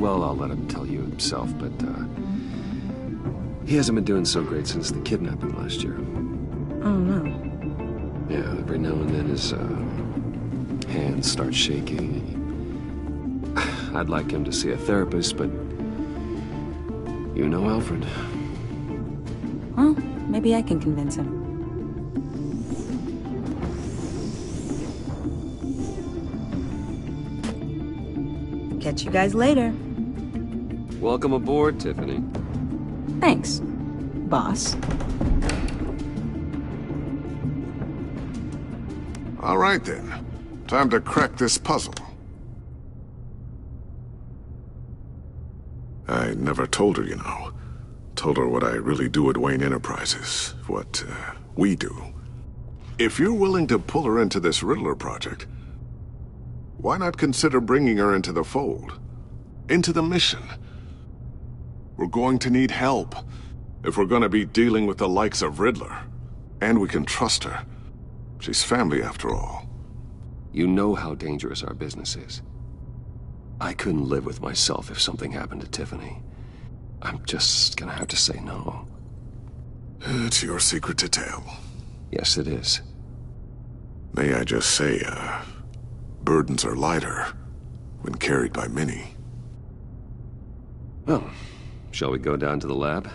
I'll let him tell you himself, but, he hasn't been doing so great since the kidnapping last year. Oh, no. Yeah, every now and then his, hands start shaking. I'd like him to see a therapist, but you know Alfred. Well, maybe I can convince him. Catch you guys later. Welcome aboard, Tiffany. Thanks, boss. All right, then. Time to crack this puzzle. I never told her, you know. Told her what I really do at Wayne Enterprises. What, we do. If you're willing to pull her into this Riddler project, why not consider bringing her into the fold? Into the mission? We're going to need help if we're going to be dealing with the likes of Riddler. And we can trust her. She's family, after all. You know how dangerous our business is. I couldn't live with myself if something happened to Tiffany. I'm just gonna have to say no. It's your secret to tell. Yes, it is. May I just say, burdens are lighter when carried by many. Well, shall we go down to the lab?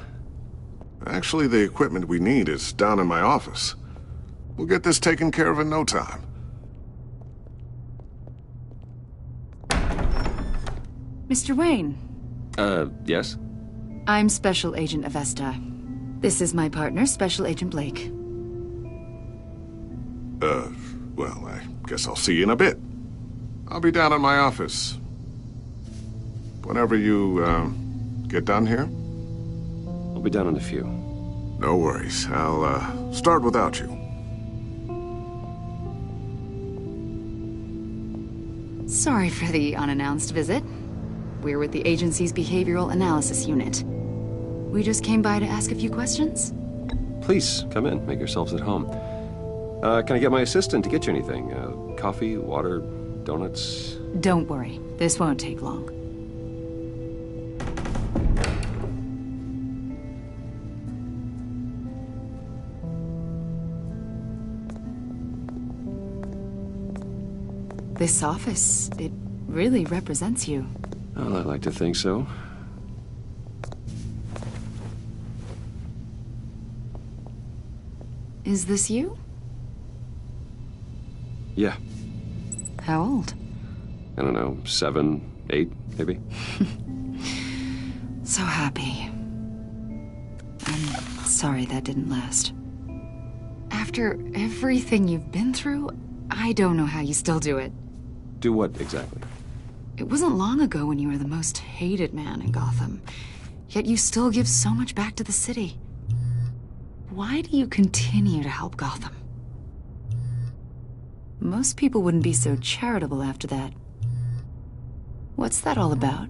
Actually, the equipment we need is down in my office. We'll get this taken care of in no time. Mr. Wayne. Yes? I'm Special Agent Avesta. This is my partner, Special Agent Blake. Well, I guess I'll see you in a bit. I'll be down in my office. Whenever you, get done here? I'll be down in a few. No worries. I'll, start without you. Sorry for the unannounced visit. We're with the agency's Behavioral Analysis Unit. We just came by to ask a few questions. Please, come in. Make yourselves at home. Can I get my assistant to get you anything? Coffee, water, donuts? Don't worry. This won't take long. This office, it really represents you. Well, I like to think so. Is this you? Yeah. How old? I don't know, 7, 8, maybe? So happy. I'm sorry that didn't last. After everything you've been through, I don't know how you still do it. Do what, exactly? It wasn't long ago when you were the most hated man in Gotham. Yet you still give so much back to the city. Why do you continue to help Gotham? Most people wouldn't be so charitable after that. What's that all about?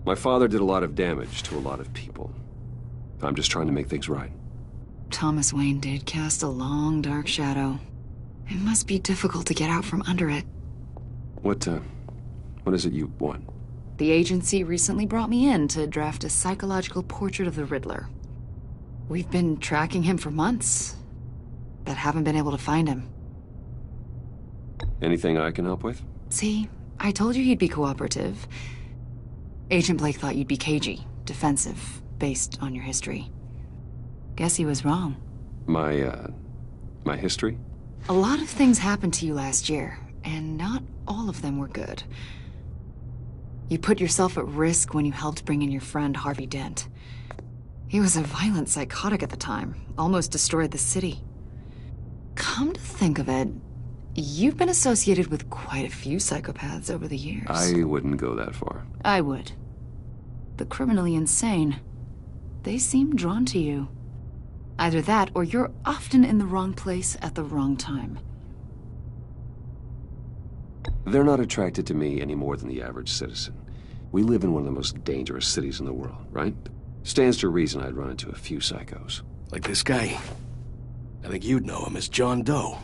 My father did a lot of damage to a lot of people. I'm just trying to make things right. Thomas Wayne did cast a long, dark shadow. It must be difficult to get out from under it. What is it you want? The agency recently brought me in to draft a psychological portrait of the Riddler. We've been tracking him for months, but haven't been able to find him. Anything I can help with? See, I told you he'd be cooperative. Agent Blake thought you'd be cagey, defensive, based on your history. Guess he was wrong. My history? A lot of things happened to you last year, and not all of them were good. You put yourself at risk when you helped bring in your friend Harvey Dent. He was a violent psychotic at the time, almost destroyed the city. Come to think of it, you've been associated with quite a few psychopaths over the years. I wouldn't go that far. I would. The criminally insane, they seem drawn to you. Either that, or you're often in the wrong place at the wrong time. They're not attracted to me any more than the average citizen. We live in one of the most dangerous cities in the world, right? Stands to reason I'd run into a few psychos. Like this guy. I think you'd know him as John Doe.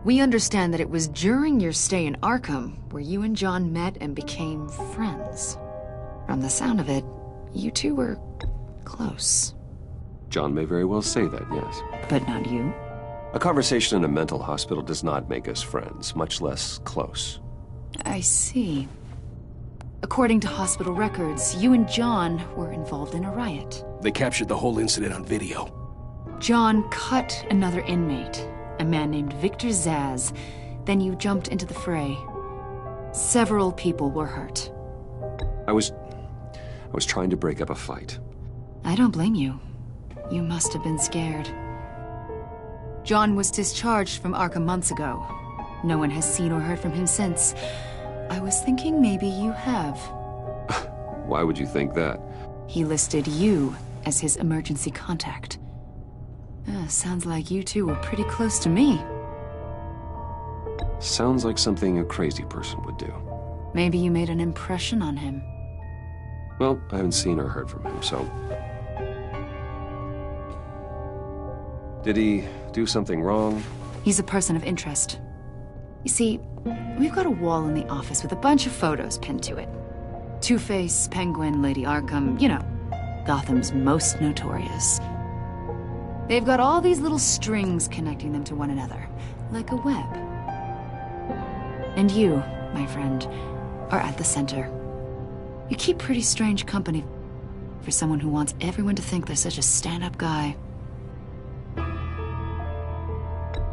We understand that it was during your stay in Arkham where you and John met and became friends. From the sound of it, you two were close. John may very well say that, yes. But not you. A conversation in a mental hospital does not make us friends, much less close. I see. According to hospital records, you and John were involved in a riot. They captured the whole incident on video. John cut another inmate, a man named Victor Zsasz. Then you jumped into the fray. Several people were hurt. I was trying to break up a fight. I don't blame you. You must have been scared. John was discharged from Arkham months ago. No one has seen or heard from him since. I was thinking maybe you have. Why would you think that? He listed you as his emergency contact. Sounds like you two were pretty close to me. Sounds like something a crazy person would do. Maybe you made an impression on him. Well, I haven't seen or heard from him, so... Did he do something wrong? He's a person of interest. You see, we've got a wall in the office with a bunch of photos pinned to it. Two-Face, Penguin, Lady Arkham, you know, Gotham's most notorious. They've got all these little strings connecting them to one another, like a web. And you, my friend, are at the center. You keep pretty strange company for someone who wants everyone to think they're such a stand-up guy.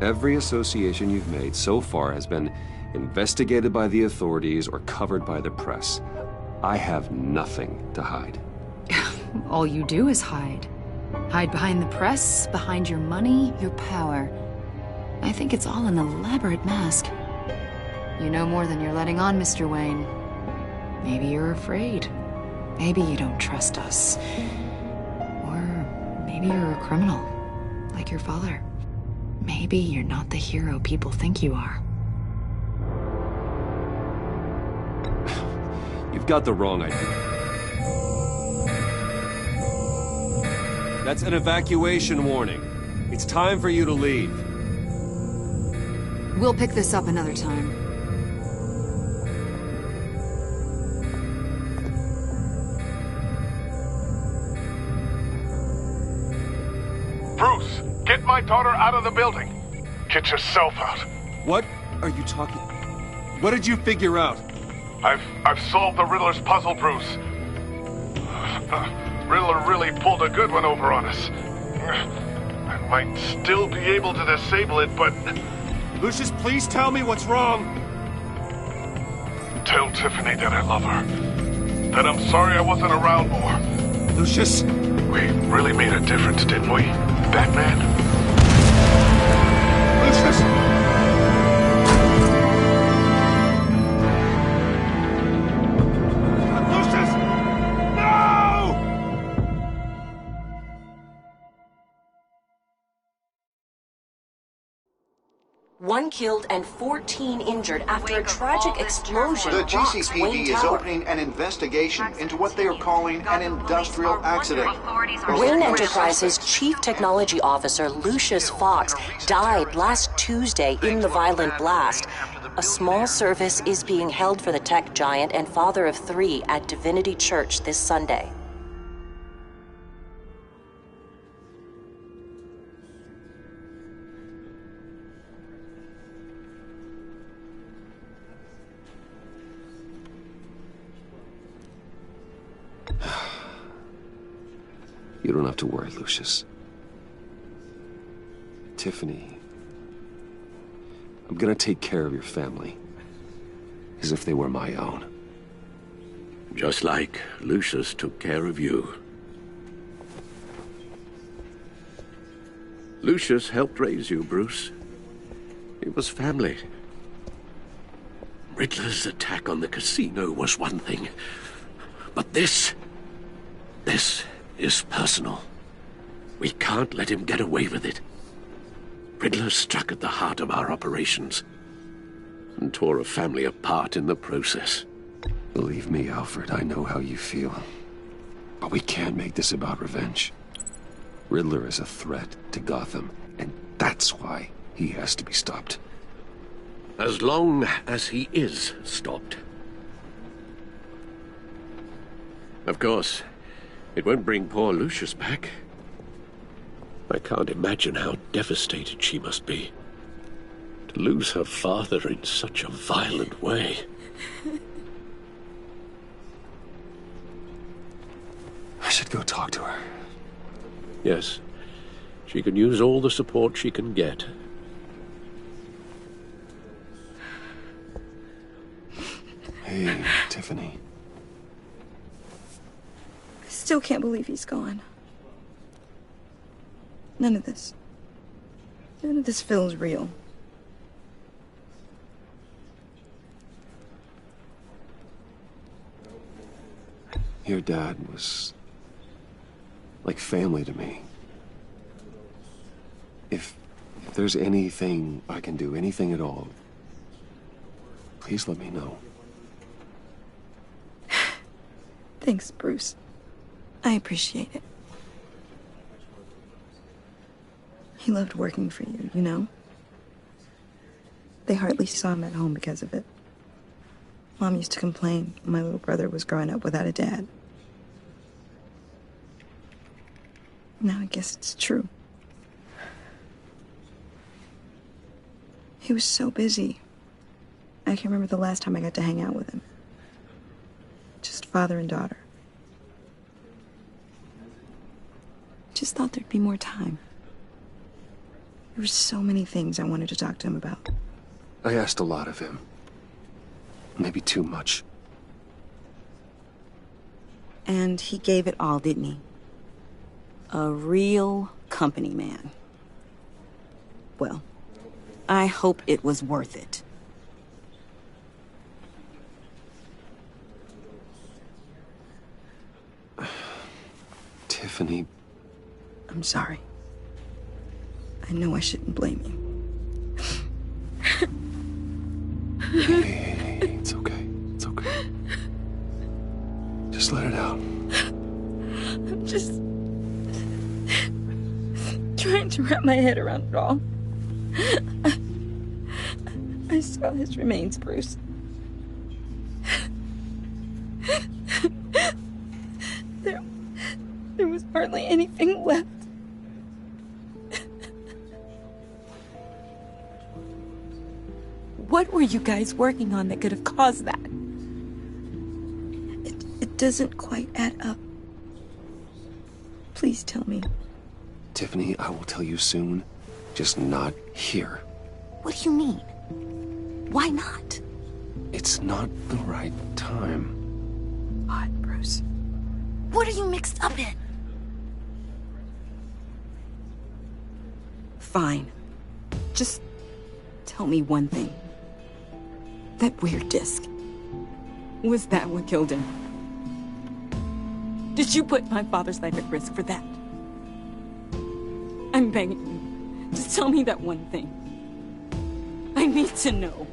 Every association you've made so far has been investigated by the authorities or covered by the press. I have nothing to hide. All you do is hide. Hide behind the press, behind your money, your power. I think it's all an elaborate mask. You know more than you're letting on, Mr. Wayne. Maybe you're afraid. Maybe you don't trust us. Or maybe you're a criminal, like your father. Maybe you're not the hero people think you are. You've got the wrong idea. That's an evacuation warning. It's time for you to leave. We'll pick this up another time. Bruce, get my daughter out of the building. Get yourself out. What are you talking? What did you figure out? I've solved the Riddler's puzzle, Bruce. Riddler really pulled a good one over on us. I might still be able to disable it, but... Lucius, please tell me what's wrong. Tell Tiffany that I love her. That I'm sorry I wasn't around more. Lucius! We really made a difference, didn't we, Batman? Lucius! One killed and 14 injured after a tragic explosion. The rocks GCPD Wayne is Tower. opening an investigation into what they are calling an industrial accident. Wayne Enterprises Chief Technology Officer Lucius Fox died last Tuesday in the violent blast. A small service is being held for the tech giant and father of 3 at Divinity Church this Sunday. You don't have to worry, Lucius. Tiffany, I'm gonna take care of your family. As if they were my own. Just like Lucius took care of you. Lucius helped raise you, Bruce. It was family. Riddler's attack on the casino was one thing. But this is personal. We can't let him get away with it. Riddler struck at the heart of our operations and tore a family apart in the process. Believe me, Alfred, I know how you feel. But we can't make this about revenge. Riddler is a threat to Gotham, and that's why he has to be stopped. As long as he is stopped. Of course, it won't bring poor Lucius back. I can't imagine how devastated she must be. To lose her father in such a violent way. I should go talk to her. Yes, she can use all the support she can get. Hey, Tiffany. I still can't believe he's gone. None of this feels real. Your dad was like family to me. If there's anything I can do, anything at all, please let me know. Thanks, Bruce. I appreciate it. He loved working for you, you know? They hardly saw him at home because of it. Mom used to complain my little brother was growing up without a dad. Now I guess it's true. He was so busy. I can remember the last time I got to hang out with him. Just father and daughter. Just thought there'd be more time. There were so many things I wanted to talk to him about. I asked a lot of him. Maybe too much. And he gave it all, didn't he? A real company man. Well, I hope it was worth it. Tiffany. I'm sorry. I know I shouldn't blame you. Hey, it's okay. It's okay. Just let it out. I'm just trying to wrap my head around it all. I saw his remains, Bruce. There was hardly anything left. What were you guys working on that could have caused that? It doesn't quite add up. Please tell me. Tiffany, I will tell you soon. Just not here. What do you mean? Why not? It's not the right time. What, Bruce? What are you mixed up in? Fine. Just tell me one thing. That weird disc. Was that what killed him? Did you put my father's life at risk for that? I'm begging you. Just tell me that one thing. I need to know.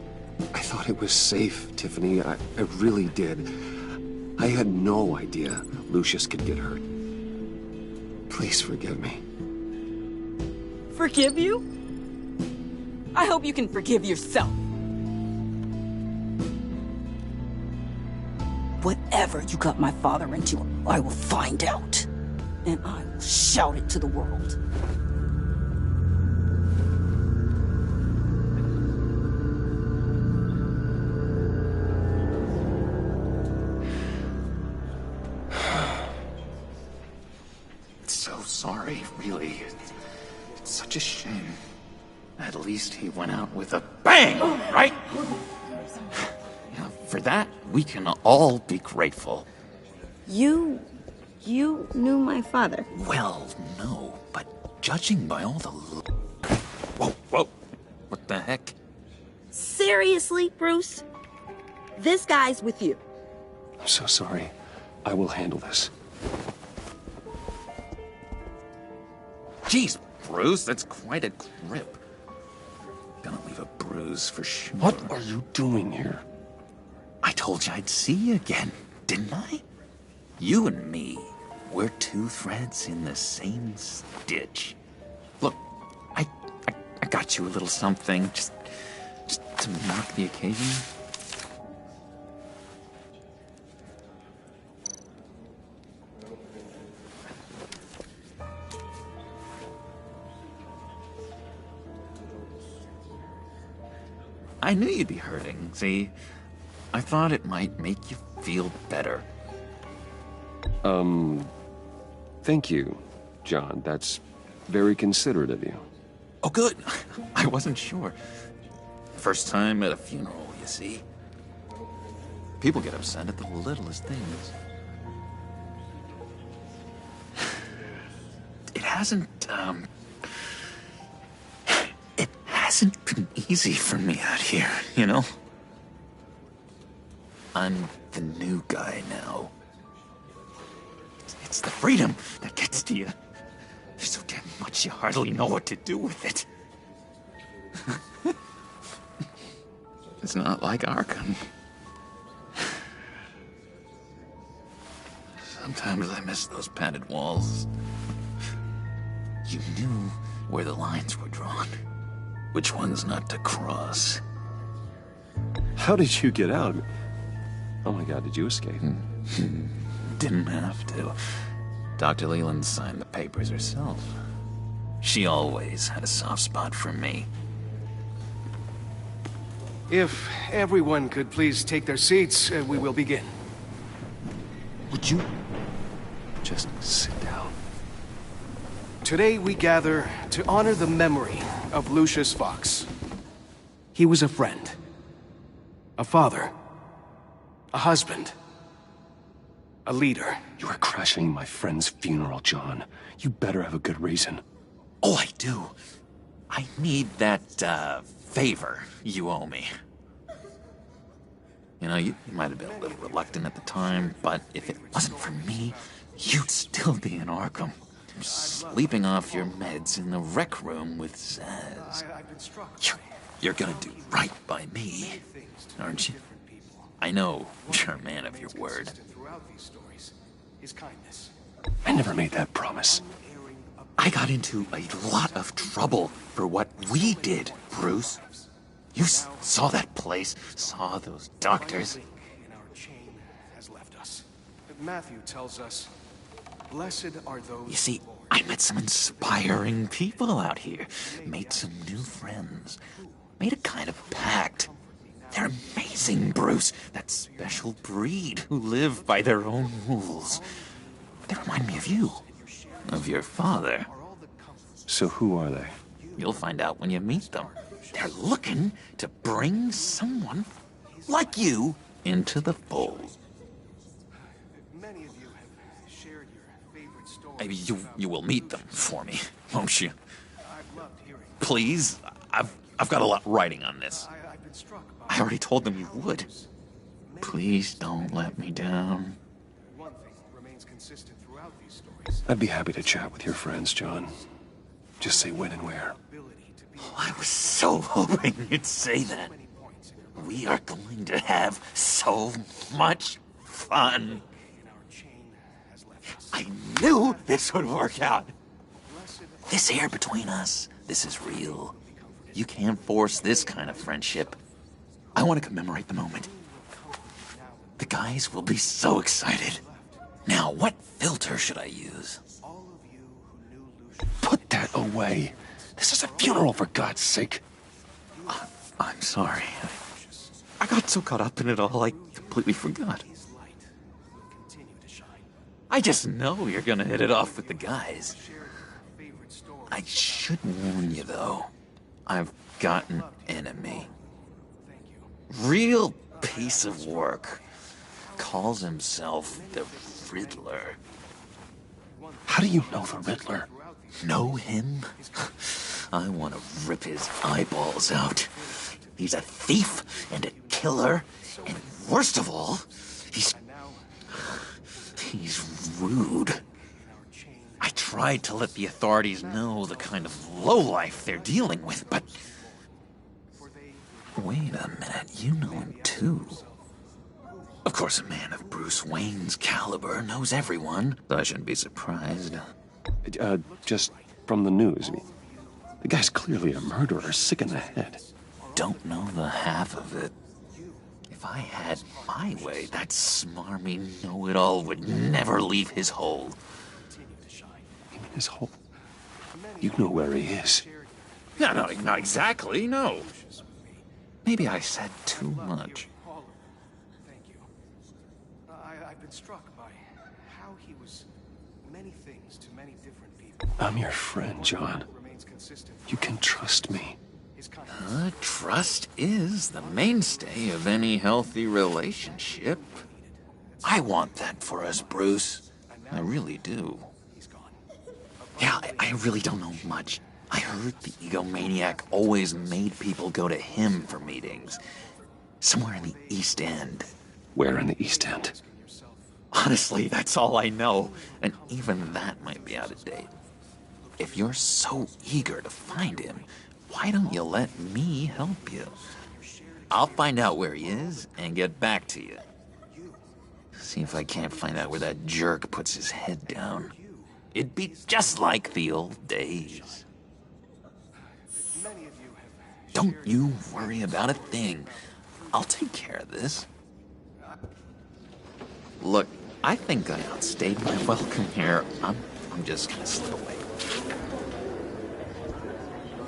I thought it was safe, Tiffany. I really did. I had no idea Lucius could get hurt. Please forgive me. Forgive you? I hope you can forgive yourself. Whatever you got my father into, I will find out. And I will shout it to the world. So sorry, really. It's such a shame. At least he went out with a bang, right? Yeah, for that, we can all be grateful. You knew my father? Well, no, but judging by all the... Whoa. What the heck? Seriously, Bruce? This guy's with you. I'm so sorry. I will handle this. Jeez, Bruce, that's quite a grip. Gonna leave a bruise for sure. What are you doing here? I told you I'd see you again, didn't I? You and me, we're two threads in the same stitch. Look, I got you a little something, just to mark the occasion. I knew you'd be hurting, see? I thought it might make you feel better. Thank you, John. That's very considerate of you. Oh, good. I wasn't sure. First time at a funeral, you see? People get upset at the littlest things. It hasn't been easy for me out here, you know? I'm the new guy now. It's the freedom that gets to you. There's so damn much you hardly know what to do with it. It's not like Arkham. Sometimes I miss those padded walls. You knew where the lines were drawn. Which ones not to cross. How did you get out? Oh my God, did you escape? Didn't have to. Dr. Leland signed the papers herself. She always had a soft spot for me. If everyone could please take their seats, we will begin. Would you just sit down? Today we gather to honor the memory of Lucius Fox. He was a friend, a father, a husband, a leader. You are crashing my friend's funeral, John. You better have a good reason. Oh, I do. I need that, favor you owe me. You know, you might have been a little reluctant at the time, but if it wasn't for me, you'd still be in Arkham. Sleeping off your meds in the rec room with Zsasz. You're gonna do right by me, aren't you? I know you're a man of your word. I never made that promise. I got into a lot of trouble for what we did, Bruce. You saw that place, saw those doctors. Matthew tells us, blessed are those. You see, I met some inspiring people out here, made some new friends, made a kind of pact. They're amazing, Bruce. That special breed who live by their own rules. They remind me of you, of your father. So who are they? You'll find out when you meet them. They're looking to bring someone like you into the fold. Many of you have shared your favorite stories. You will meet them for me, won't you? Please, I've got a lot writing on this. I already told them you would. Please don't let me down. One thing remains consistent throughout these stories. I'd be happy to chat with your friends, John. Just say when and where. Oh, I was so hoping you'd say that. We are going to have so much fun. I knew this would work out. This air between us, this is real. You can't force this kind of friendship. I want to commemorate the moment. The guys will be so excited. Now, what filter should I use? Put that away. This is a funeral, for God's sake. I'm sorry. I got so caught up in it all, I completely forgot. I just know you're gonna hit it off with the guys. I should warn you, though. I've got an enemy. Real piece of work. Calls himself the Riddler. How do you know the Riddler? Know him? I want to rip his eyeballs out. He's a thief and a killer, and worst of all, he's rude. I tried to let the authorities know the kind of lowlife they're dealing with, but... Wait a minute, you know him too. Of course, a man of Bruce Wayne's caliber knows everyone, so I shouldn't be surprised. Just from the news. I mean, the guy's clearly a murderer, sick in the head. Don't know the half of it. If I had my way, that smarmy know-it-all would never leave his hole. You mean his hole? You know where he is. No, not exactly, no. Maybe I said too much. Thank you. I've been struck by how he was many things to many different people. I'm your friend, John. You can trust me. Trust is the mainstay of any healthy relationship. I want that for us, Bruce. I really do. Yeah, I really don't know much. I heard the egomaniac always made people go to him for meetings. Somewhere in the East End. Where in the East End? Honestly, that's all I know. And even that might be out of date. If you're so eager to find him, why don't you let me help you? I'll find out where he is and get back to you. See if I can't find out where that jerk puts his head down. It'd be just like the old days. Don't you worry about a thing. I'll take care of this. Look, I think I outstayed my welcome here. I'm just gonna slip away.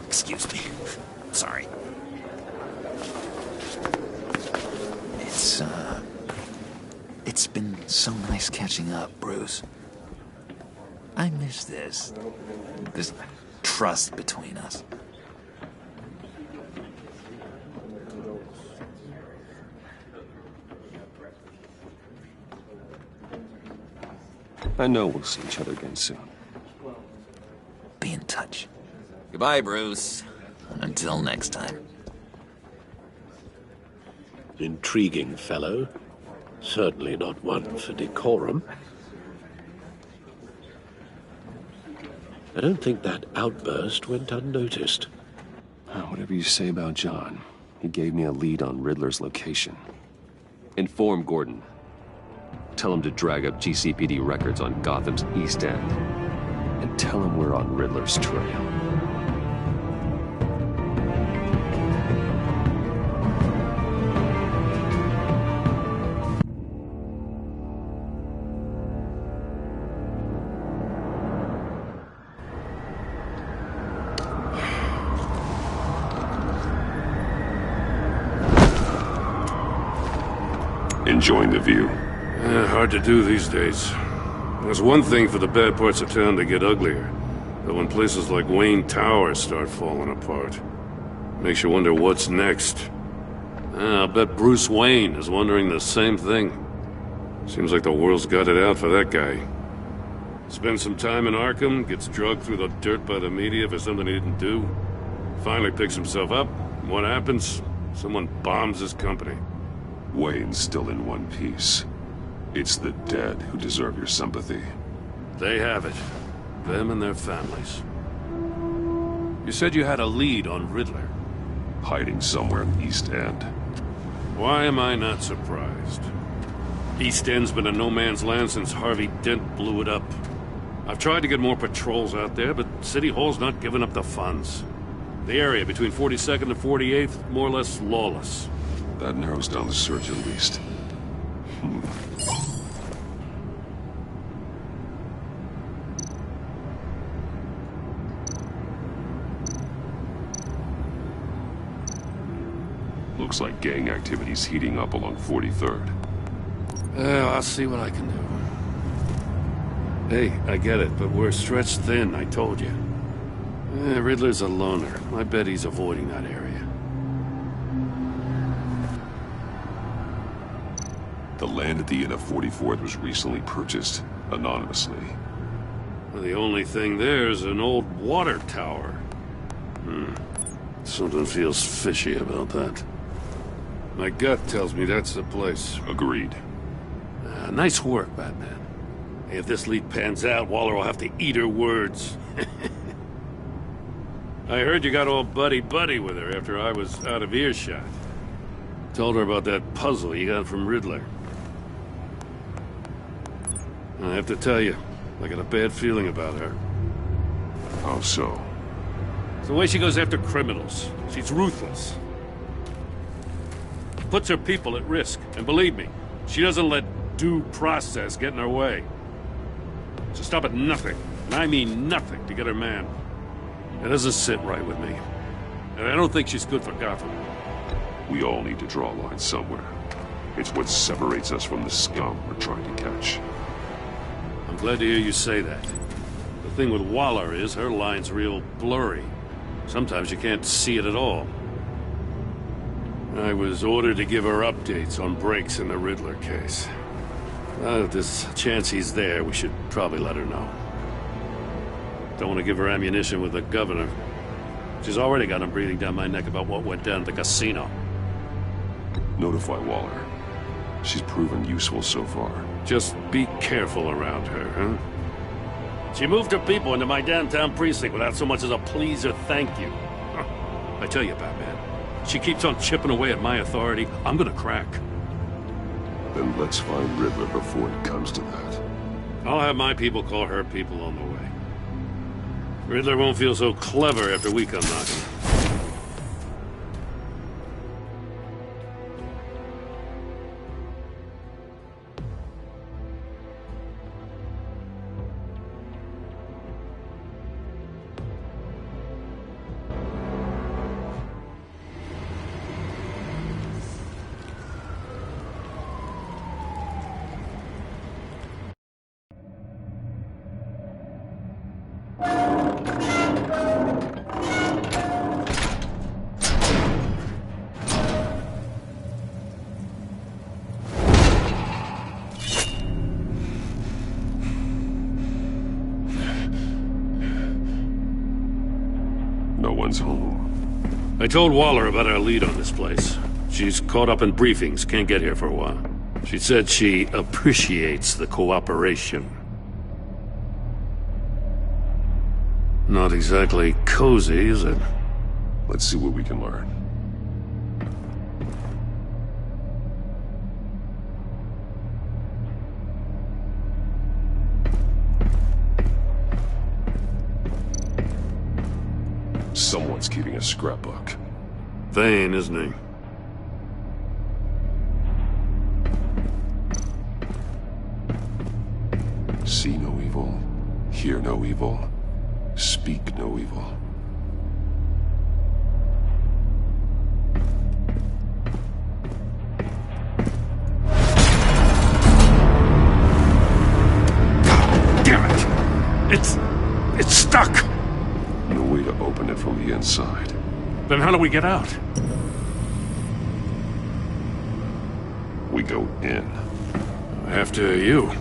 Excuse me. Sorry. It's been so nice catching up, Bruce. I miss this trust between us. I know we'll see each other again soon. Be in touch. Goodbye, Bruce. Until next time. Intriguing fellow. Certainly not one for decorum. I don't think that outburst went unnoticed. Whatever you say about John, he gave me a lead on Riddler's location. Inform Gordon. Tell him to drag up GCPD records on Gotham's East End. And tell him we're on Riddler's trail. Enjoying the view. Hard to do these days. There's one thing for the bad parts of town to get uglier, but when places like Wayne Tower start falling apart, makes you wonder what's next. I'll bet Bruce Wayne is wondering the same thing. Seems like the world's got it out for that guy. Spends some time in Arkham, gets drugged through the dirt by the media for something he didn't do. Finally picks himself up. What happens? Someone bombs his company. Wayne's still in one piece. It's the dead who deserve your sympathy. They have it. Them and their families. You said you had a lead on Riddler. Hiding somewhere in the East End. Why am I not surprised? East End's been a no-man's land since Harvey Dent blew it up. I've tried to get more patrols out there, but City Hall's not giving up the funds. The area between 42nd and 48th, more or less lawless. That narrows down the search at least. Looks like gang activity's heating up along 43rd. I'll see what I can do. Hey, I get it, but we're stretched thin, I told you. Riddler's a loner. I bet he's avoiding that area. The land at the end of 44th was recently purchased, anonymously. Well, the only thing there is an old water tower. Something feels fishy about that. My gut tells me that's the place. Agreed. Nice work, Batman. Hey, if this lead pans out, Waller will have to eat her words. I heard you got all buddy-buddy with her after I was out of earshot. Told her about that puzzle you got from Riddler. I have to tell you, I got a bad feeling about her. How so? It's the way she goes after criminals. She's ruthless. Puts her people at risk. And believe me, she doesn't let due process get in her way. She'll stop at nothing, and I mean nothing, to get her man. It doesn't sit right with me. And I don't think she's good for Gotham. We all need to draw a line somewhere. It's what separates us from the scum we're trying to catch. I'm glad to hear you say that. The thing with Waller is her line's real blurry. Sometimes you can't see it at all. I was ordered to give her updates on breaks in the Riddler case. If there's a chance he's there, we should probably let her know. Don't want to give her ammunition with the governor. She's already got him breathing down my neck about what went down at the casino. Notify Waller. She's proven useful so far. Just be careful around her, huh? She moved her people into my downtown precinct without so much as a please or thank you. I tell you, Batman, she keeps on chipping away at my authority, I'm gonna crack. Then let's find Riddler before it comes to that. I'll have my people call her people on the way. Riddler won't feel so clever after we come knocking. Home. I told Waller about our lead on this place. She's caught up in briefings, can't get here for a while. She said she appreciates the cooperation. Not exactly cozy, is it? Let's see what we can learn. Someone's keeping a scrapbook. Vane, isn't he? See no evil, hear no evil, speak no evil. God damn it! It's stuck! No way to open it from the inside. Then how do we get out? We go in. After you.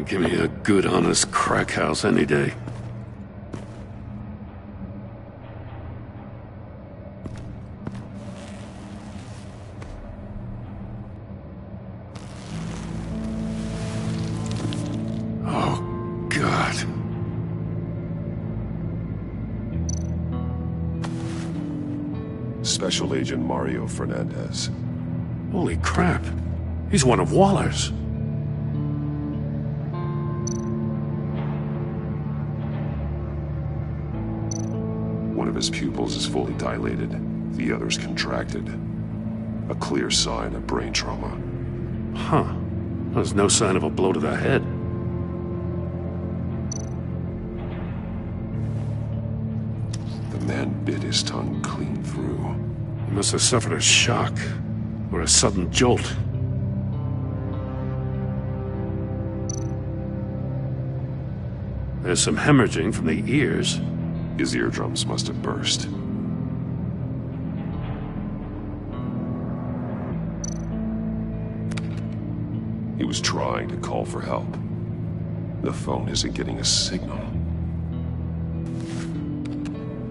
Give me a good, honest crack house any day. Oh, God. Special Agent Mario Fernandez. Holy crap. He's one of Waller's. One of his pupils is fully dilated, the other's contracted. A clear sign of brain trauma. Huh. There's no sign of a blow to the head. The man bit his tongue clean through. He must have suffered a shock, or a sudden jolt. There's some hemorrhaging from the ears. His eardrums must have burst. He was trying to call for help. The phone isn't getting a signal.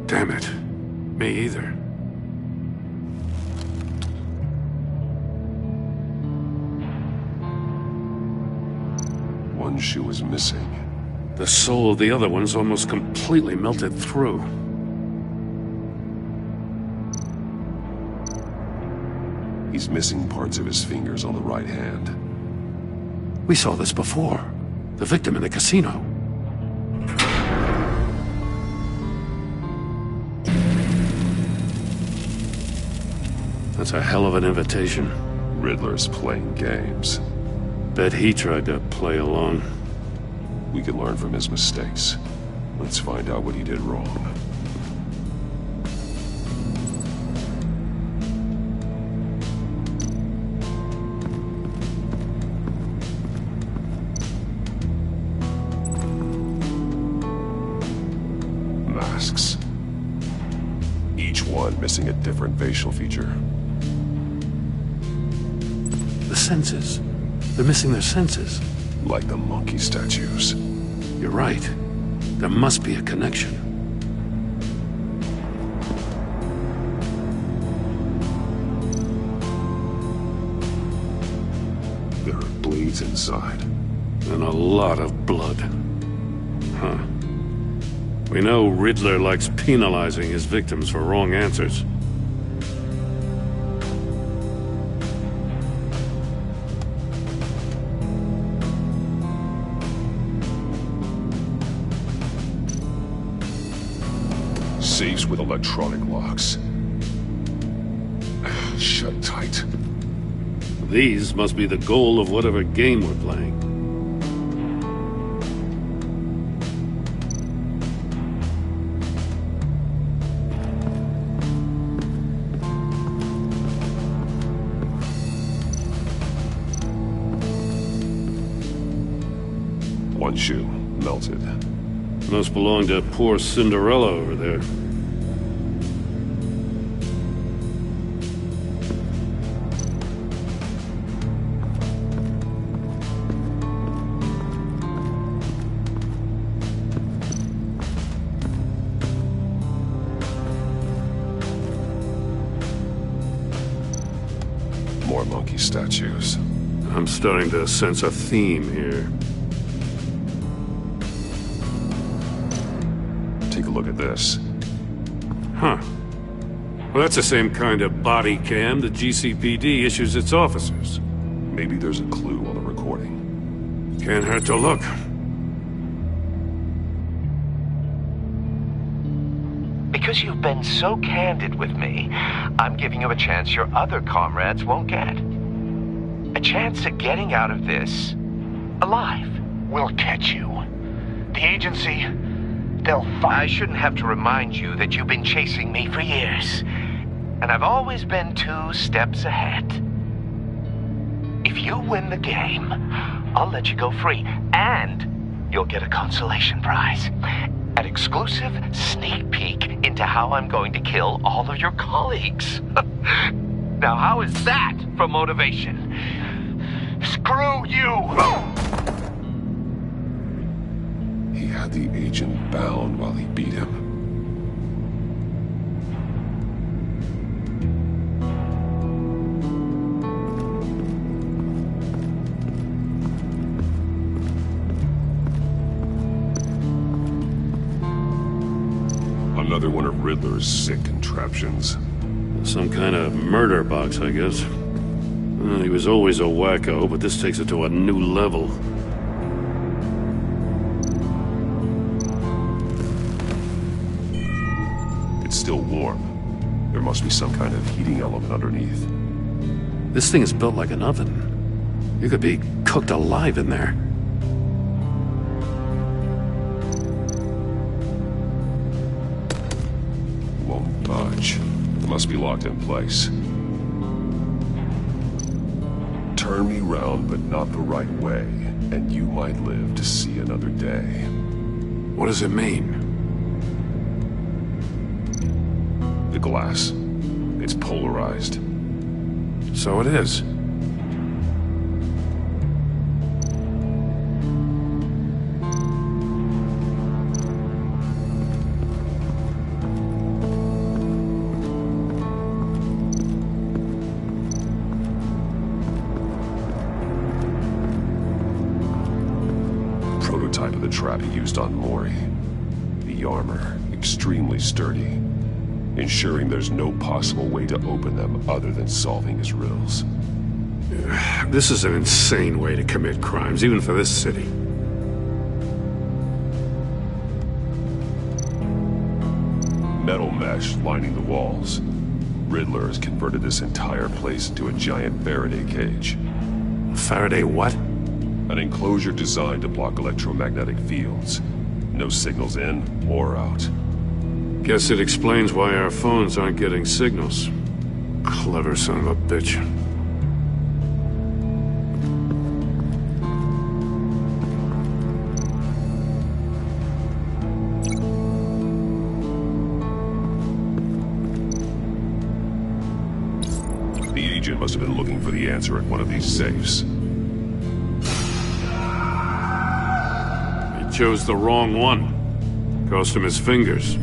Damn it. Me either. one shoe is missing. The soul of the other one's almost completely melted through. He's missing parts of his fingers on the right hand. We saw this before. The victim in the casino. That's a hell of an invitation. Riddler's playing games. Bet he tried to play along. We can learn from his mistakes. Let's find out what he did wrong. Masks. Each one missing a different facial feature. The senses. They're missing their senses. Like the monkey statues. You're right. There must be a connection. There are bleeds inside. And a lot of blood. Huh. We know Riddler likes penalizing his victims for wrong answers. Safes with electronic locks. Shut tight. These must be the goal of whatever game we're playing. One shoe, melted. Must belong to poor Cinderella over there. More monkey statues. I'm starting to sense a theme here. Take a look at this. Huh. Well, that's the same kind of body cam the GCPD issues its officers. Maybe there's a clue on the recording. Can't hurt to look. Because you've been so candid with me, I'm giving you a chance your other comrades won't get. A chance at getting out of this alive. We'll catch you. The agency, they'll find... I shouldn't have to remind you that you've been chasing me for years. And I've always been 2 steps ahead. If you win the game, I'll let you go free. And you'll get a consolation prize. An exclusive sneak peek into how I'm going to kill all of your colleagues. Now, how is that for motivation? Screw you! He had the agent bound while he beat him. Another one of Riddler's sick contraptions. Some kind of murder box, I guess. Well, he was always a wacko, but this takes it to a new level. It's still warm. There must be some kind of heating element underneath. This thing is built like an oven. You could be cooked alive in there. Won't budge. Must be locked in place. Turn me round, but not the right way, and you might live to see another day. What does it mean? The glass. It's polarized. So it is. prototype of the trap he used on Mori. The armor, extremely sturdy, ensuring there's no possible way to open them other than solving his riddles. This is an insane way to commit crimes, even for this city. Metal mesh lining the walls. Riddler has converted this entire place into a giant Faraday cage. Faraday what? An enclosure designed to block electromagnetic fields. No signals in or out. Guess it explains why our phones aren't getting signals. Clever son of a bitch. The agent must have been looking for the answer at one of these safes. He chose the wrong one. Cost him his fingers.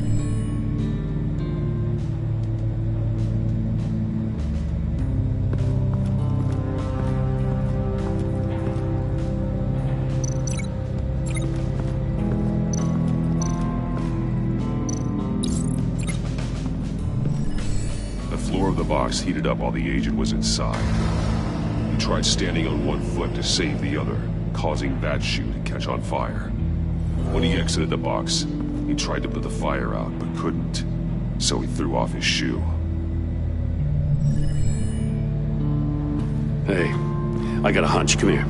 Box heated up while the agent was inside. He tried standing on one foot to save the other, causing that shoe to catch on fire. When he exited the box, he tried to put the fire out, but couldn't, so he threw off his shoe. Hey, I got a hunch. Come here.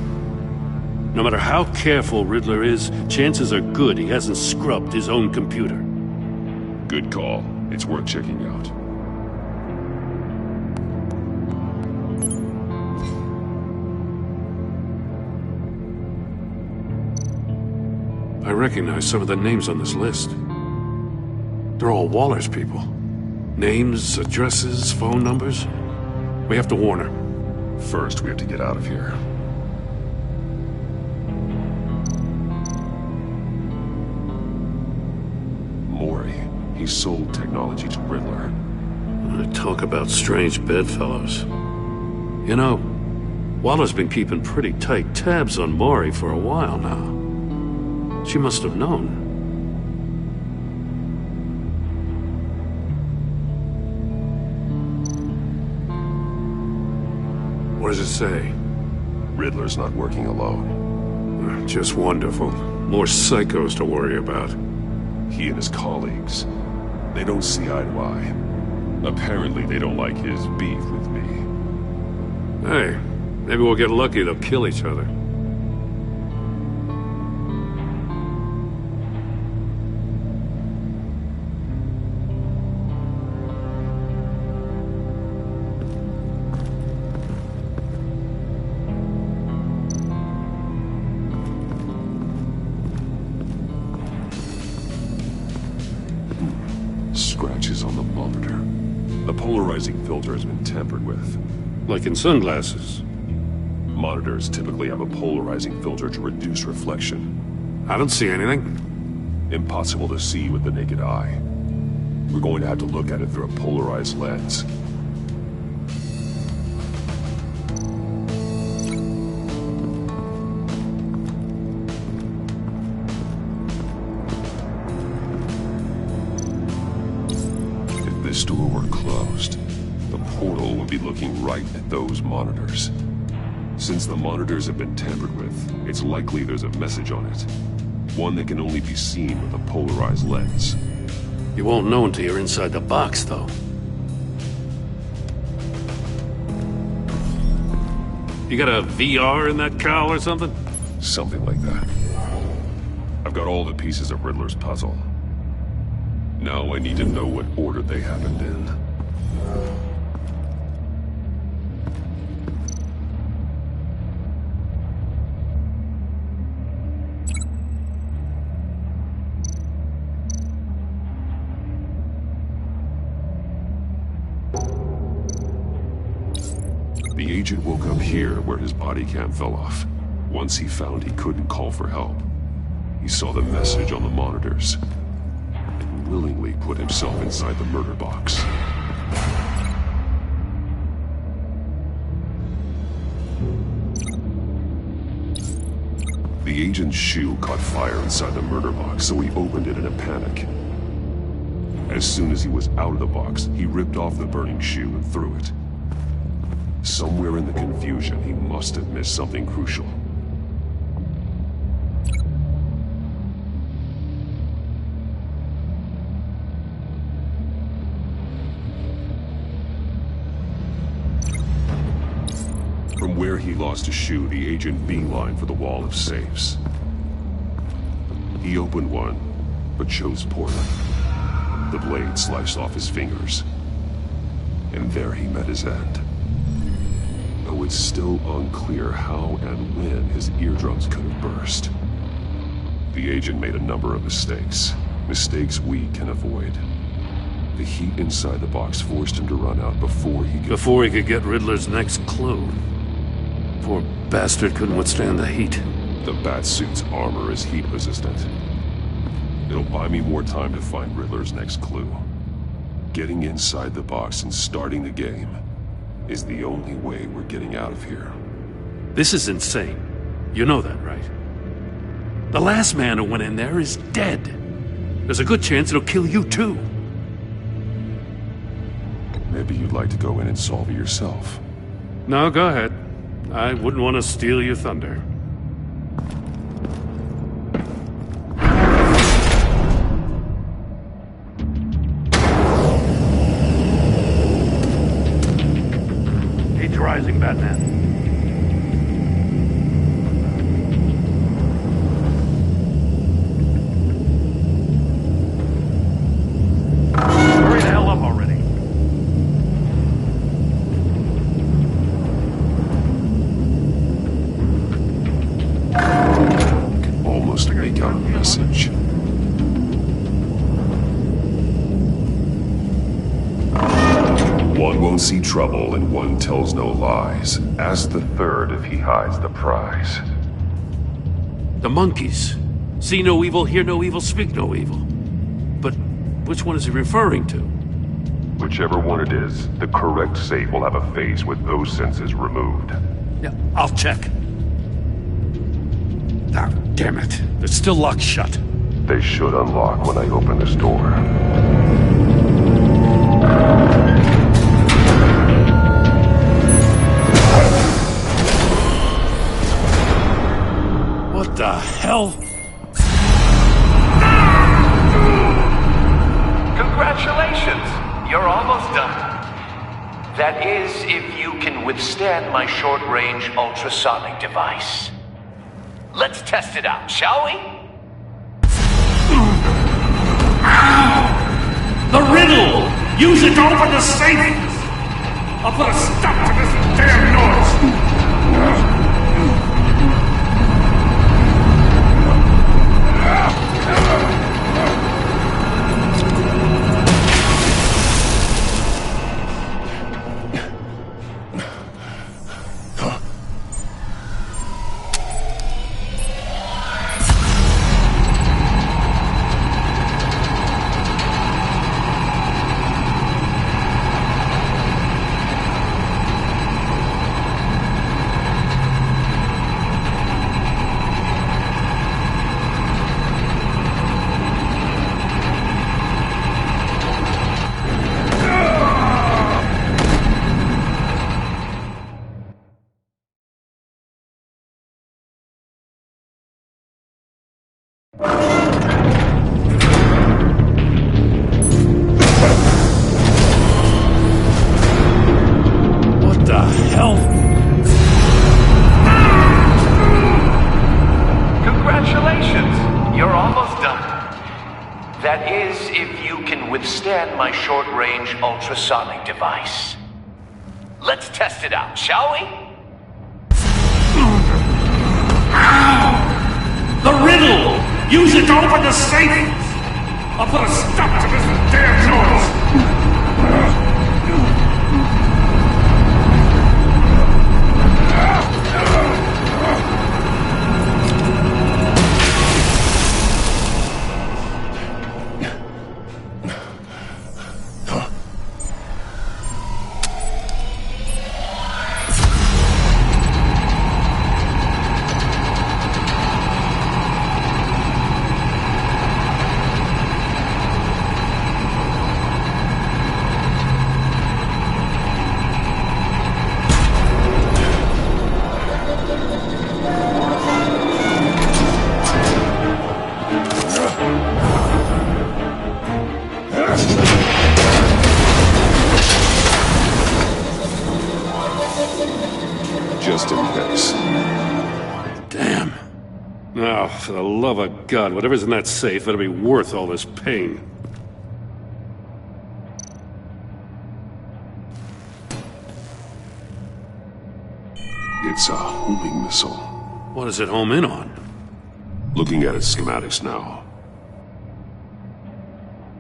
No matter how careful Riddler is, chances are good he hasn't scrubbed his own computer. Good call. It's worth checking out. I recognize some of the names on this list. They're all Waller's people. Names, addresses, phone numbers. We have to warn her. First, we have to get out of here. Mori. He sold technology to Riddler. Talk about strange bedfellows. You know, Waller's been keeping pretty tight tabs on Mori for a while now. She must have known. What does it say? Riddler's not working alone. Just wonderful. More psychos to worry about. He and his colleagues, they don't see eye to eye. Apparently they don't like his beef with me. Hey, maybe we'll get lucky they'll kill each other. Scratches on the monitor. The polarizing filter has been tampered with. Like in sunglasses. Monitors typically have a polarizing filter to reduce reflection. I don't see anything. Impossible to see with the naked eye. We're going to have to look at it through a polarized lens. If this door were closed, the portal would be looking right at those monitors. Since the monitors have been tampered with, it's likely there's a message on it. One that can only be seen with a polarized lens. You won't know until you're inside the box, though. You got a VR in that cowl or something? Something like that. I've got all the pieces of Riddler's puzzle. Now I need to know what order they happened in. The agent woke up here where his body cam fell off. Once he found he couldn't call for help, he saw the message on the monitors and willingly put himself inside the murder box. The The agent's shoe caught fire inside the murder box, so he opened it in a panic. As soon as he was out of the box, he ripped off the burning shoe and threw it. Somewhere in the confusion, he must have missed something crucial. From where he lost his shoe, the agent beelined for the wall of safes. He opened one, but chose poorly. The blade sliced off his fingers. And there he met his end. Though it's still unclear how and when his eardrums could have burst. The agent made a number of mistakes. Mistakes we can avoid. The heat inside the box forced him to run out before he could get Riddler's next clue. Poor bastard couldn't withstand the heat. The Batsuit's armor is heat resistant. It'll buy me more time to find Riddler's next clue. Getting inside the box and starting the game is the only way we're getting out of here. This is insane. You know that, right? The last man who went in there is dead. There's a good chance it'll kill you too. Maybe you'd like to go in and solve it yourself. No, go ahead. I wouldn't want to steal your thunder. Heat's rising, Batman. Hurry the hell up already. Almost make out a message. One won't see trouble and one tells no lies. Ask the third if he hides the prize. The monkeys. See no evil, hear no evil, speak no evil. But which one is he referring to? Whichever one it is, the correct safe will have a face with those senses removed. Yeah, I'll check. Ah, damn it. It's still locked shut. They should unlock when I open this door. What the hell? Congratulations! You're almost done. That is, if you can withstand my short-range ultrasonic device. Let's test it out, shall we? The riddle! Use it to open the safe! I'll put a stop to this damn noise! My short-range ultrasonic device. Let's test it out, shall we? The riddle! Use it to open the safe! I'll put a stop to this damn noise! Now, for the love of God, whatever's in that safe better be worth all this pain. It's a homing missile. What does it home in on? Looking at its schematics now.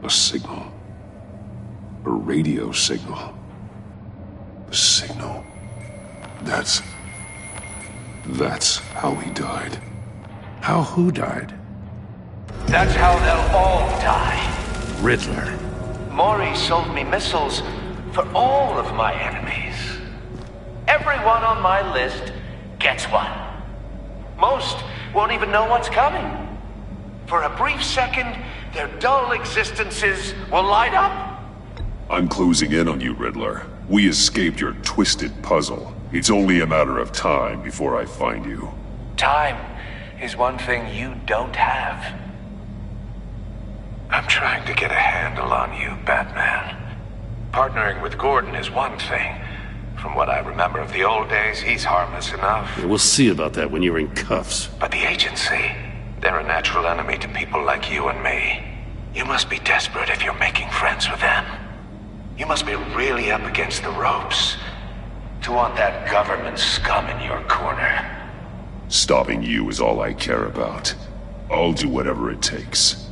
A signal. A radio signal. A signal. That's how he died. How who died? That's how they'll all die. Riddler. Maury sold me missiles for all of my enemies. Everyone on my list gets one. Most won't even know what's coming. For a brief second, their dull existences will light up. I'm closing in on you, Riddler. We escaped your twisted puzzle. It's only a matter of time before I find you. Time is one thing you don't have. I'm trying to get a handle on you, Batman. Partnering with Gordon is one thing. From what I remember of the old days, he's harmless enough. Yeah, we'll see about that when you're in cuffs. But the agency, they're a natural enemy to people like you and me. You must be desperate if you're making friends with them. You must be really up against the ropes to want that government scum in your corner. Stopping you is all I care about. I'll do whatever it takes.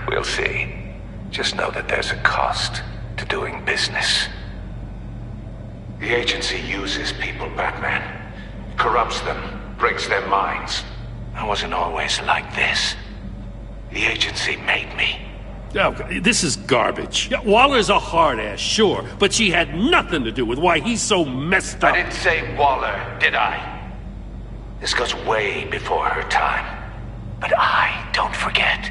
We'll see. Just know that there's a cost to doing business. The agency uses people, Batman. Corrupts them, breaks their minds. I wasn't always like this. The agency made me. Oh, this is garbage. Yeah, Waller's a hard-ass, sure, but she had nothing to do with why he's so messed up. I didn't say Waller, did I? This goes way before her time. But I don't forget.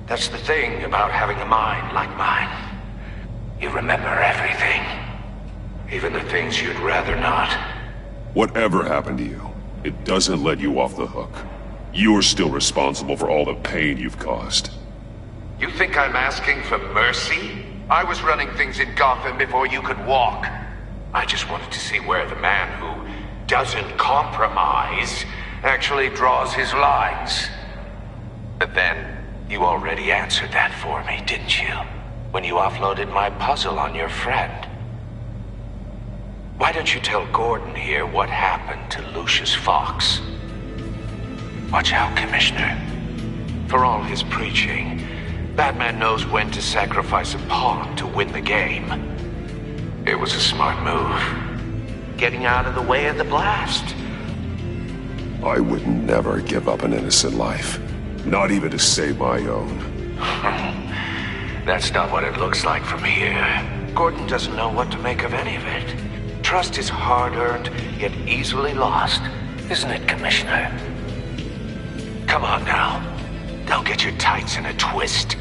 That's the thing about having a mind like mine. You remember everything. Even the things you'd rather not. Whatever happened to you, it doesn't let you off the hook. You're still responsible for all the pain you've caused. You think I'm asking for mercy? I was running things in Gotham before you could walk. I just wanted to see where the man who doesn't compromise actually draws his lines. But then, you already answered that for me, didn't you? When you offloaded my puzzle on your friend. Why don't you tell Gordon here what happened to Lucius Fox? Watch out, Commissioner. For all his preaching, Batman knows when to sacrifice a pawn to win the game. It was a smart move. Getting out of the way of the blast. I would never give up an innocent life. Not even to save my own. That's not what it looks like from here. Gordon doesn't know what to make of any of it. Trust is hard-earned, yet easily lost. Isn't it, Commissioner? Come on now. Don't get your tights in a twist.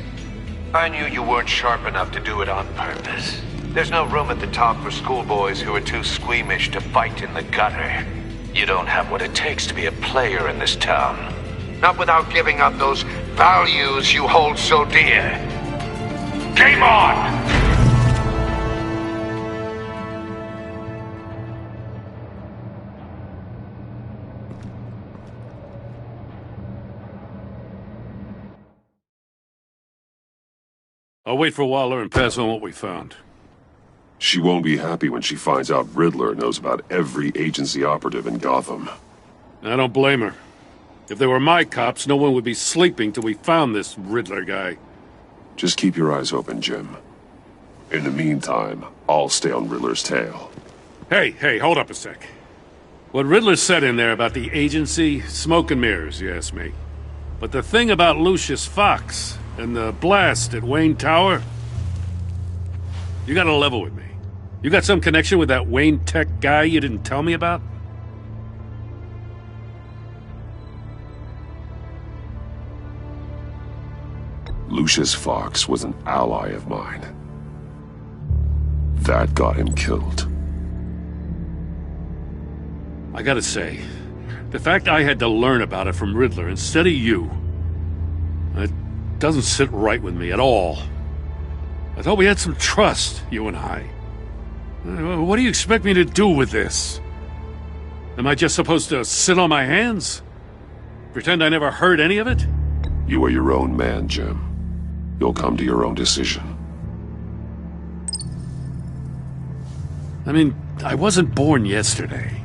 I knew you weren't sharp enough to do it on purpose. There's no room at the top for schoolboys who are too squeamish to fight in the gutter. You don't have what it takes to be a player in this town. Not without giving up those values you hold so dear. Game on! I'll wait for Waller and pass on what we found. She won't be happy when she finds out Riddler knows about every agency operative in Gotham. I don't blame her. If they were my cops, no one would be sleeping till we found this Riddler guy. Just keep your eyes open, Jim. In the meantime, I'll stay on Riddler's tail. Hey, hold up a sec. What Riddler said in there about the agency, smoke and mirrors, you ask me. But the thing about Lucius Fox and the blast at Wayne Tower, you gotta level with me. You got some connection with that Wayne Tech guy you didn't tell me about? Lucius Fox was an ally of mine. That got him killed. I gotta say, the fact I had to learn about it from Riddler instead of you, it doesn't sit right with me at all. I thought we had some trust, you and I. What do you expect me to do with this? Am I just supposed to sit on my hands? Pretend I never heard any of it? You are your own man, Jim. You'll come to your own decision. I mean, I wasn't born yesterday.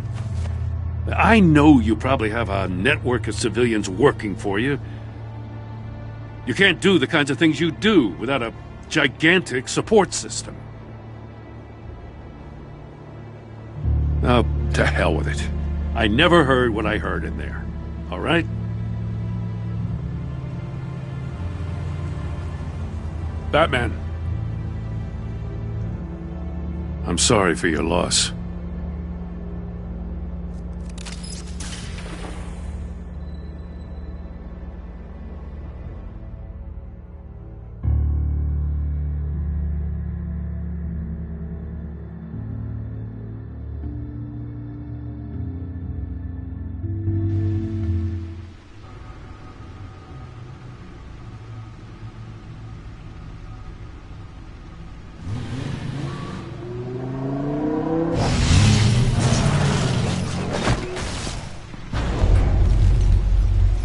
I know you probably have a network of civilians working for you. You can't do the kinds of things you do without a gigantic support system. Oh, to hell with it. I never heard what I heard in there. All right? Batman. I'm sorry for your loss.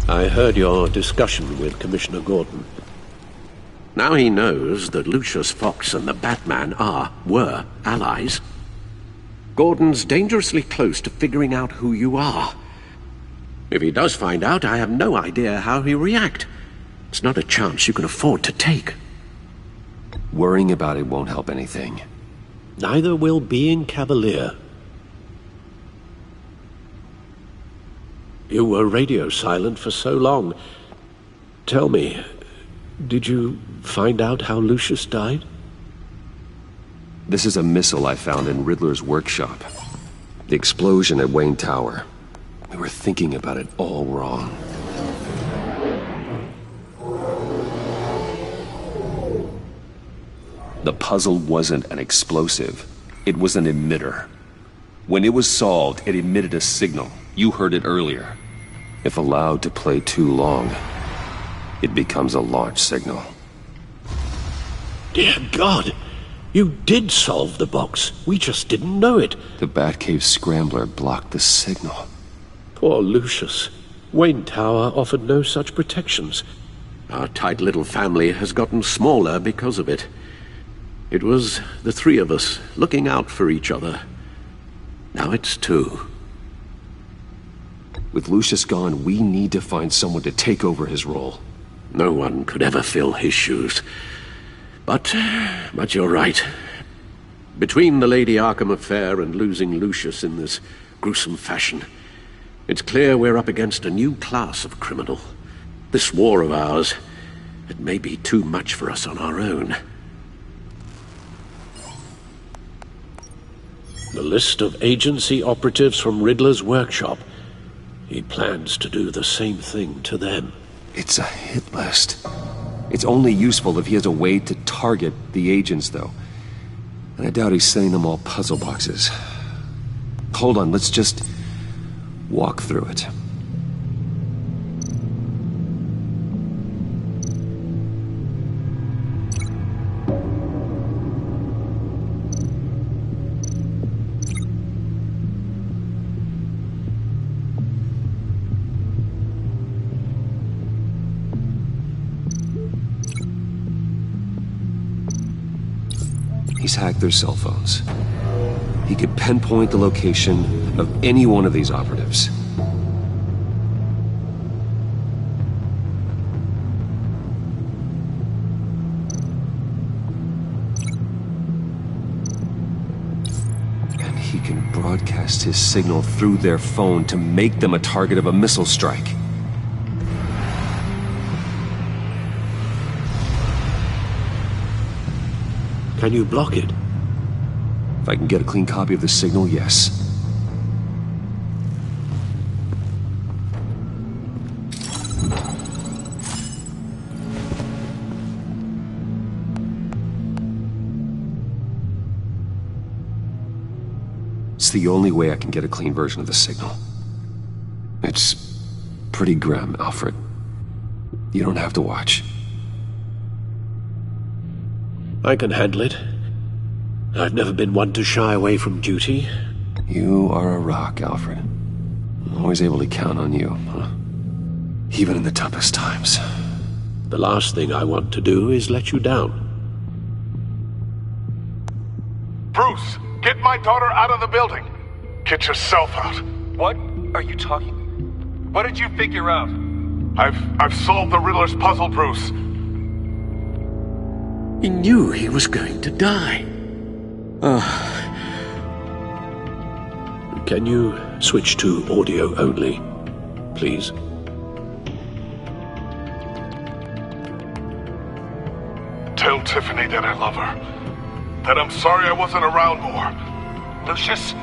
I heard your discussion with Commissioner Gordon. Now he knows that Lucius Fox and the Batman were allies. Gordon's dangerously close to figuring out who you are. If he does find out, I have no idea how he'll react. It's not a chance you can afford to take. Worrying about it won't help anything. Neither will being cavalier. You were radio silent for so long. Tell me, did you find out how Lucius died? This is a missile I found in Riddler's workshop. The explosion at Wayne Tower. We were thinking about it all wrong. The puzzle wasn't an explosive. It was an emitter. When it was solved, it emitted a signal. You heard it earlier. If allowed to play too long, it becomes a launch signal. Dear God! You did solve the box. We just didn't know it. The Batcave scrambler blocked the signal. Poor Lucius. Wayne Tower offered no such protections. Our tight little family has gotten smaller because of it. It was the three of us looking out for each other. Now it's two. With Lucius gone, we need to find someone to take over his role. No one could ever fill his shoes. But you're right. Between the Lady Arkham affair and losing Lucius in this gruesome fashion, it's clear we're up against a new class of criminal. This war of ours, it may be too much for us on our own. The list of agency operatives from Riddler's workshop. He plans to do the same thing to them. It's a hit list. It's only useful if he has a way to target the agents, though. And I doubt he's sending them all puzzle boxes. Hold on, let's just walk through it. He's hacked their cell phones. He could pinpoint the location of any one of these operatives. And he can broadcast his signal through their phone to make them a target of a missile strike. Can you block it? If I can get a clean copy of the signal, yes. It's the only way I can get a clean version of the signal. It's pretty grim, Alfred. You don't have to watch. I can handle it. I've never been one to shy away from duty. You are a rock, Alfred. Always able to count on you, huh? Even in the toughest times. The last thing I want to do is let you down. Bruce, get my daughter out of the building. Get yourself out. What are you talking? What did you figure out? I've solved the Riddler's puzzle, Bruce. He knew he was going to die. Can you switch to audio only, please? Tell Tiffany that I love her. That I'm sorry I wasn't around more. Lucius?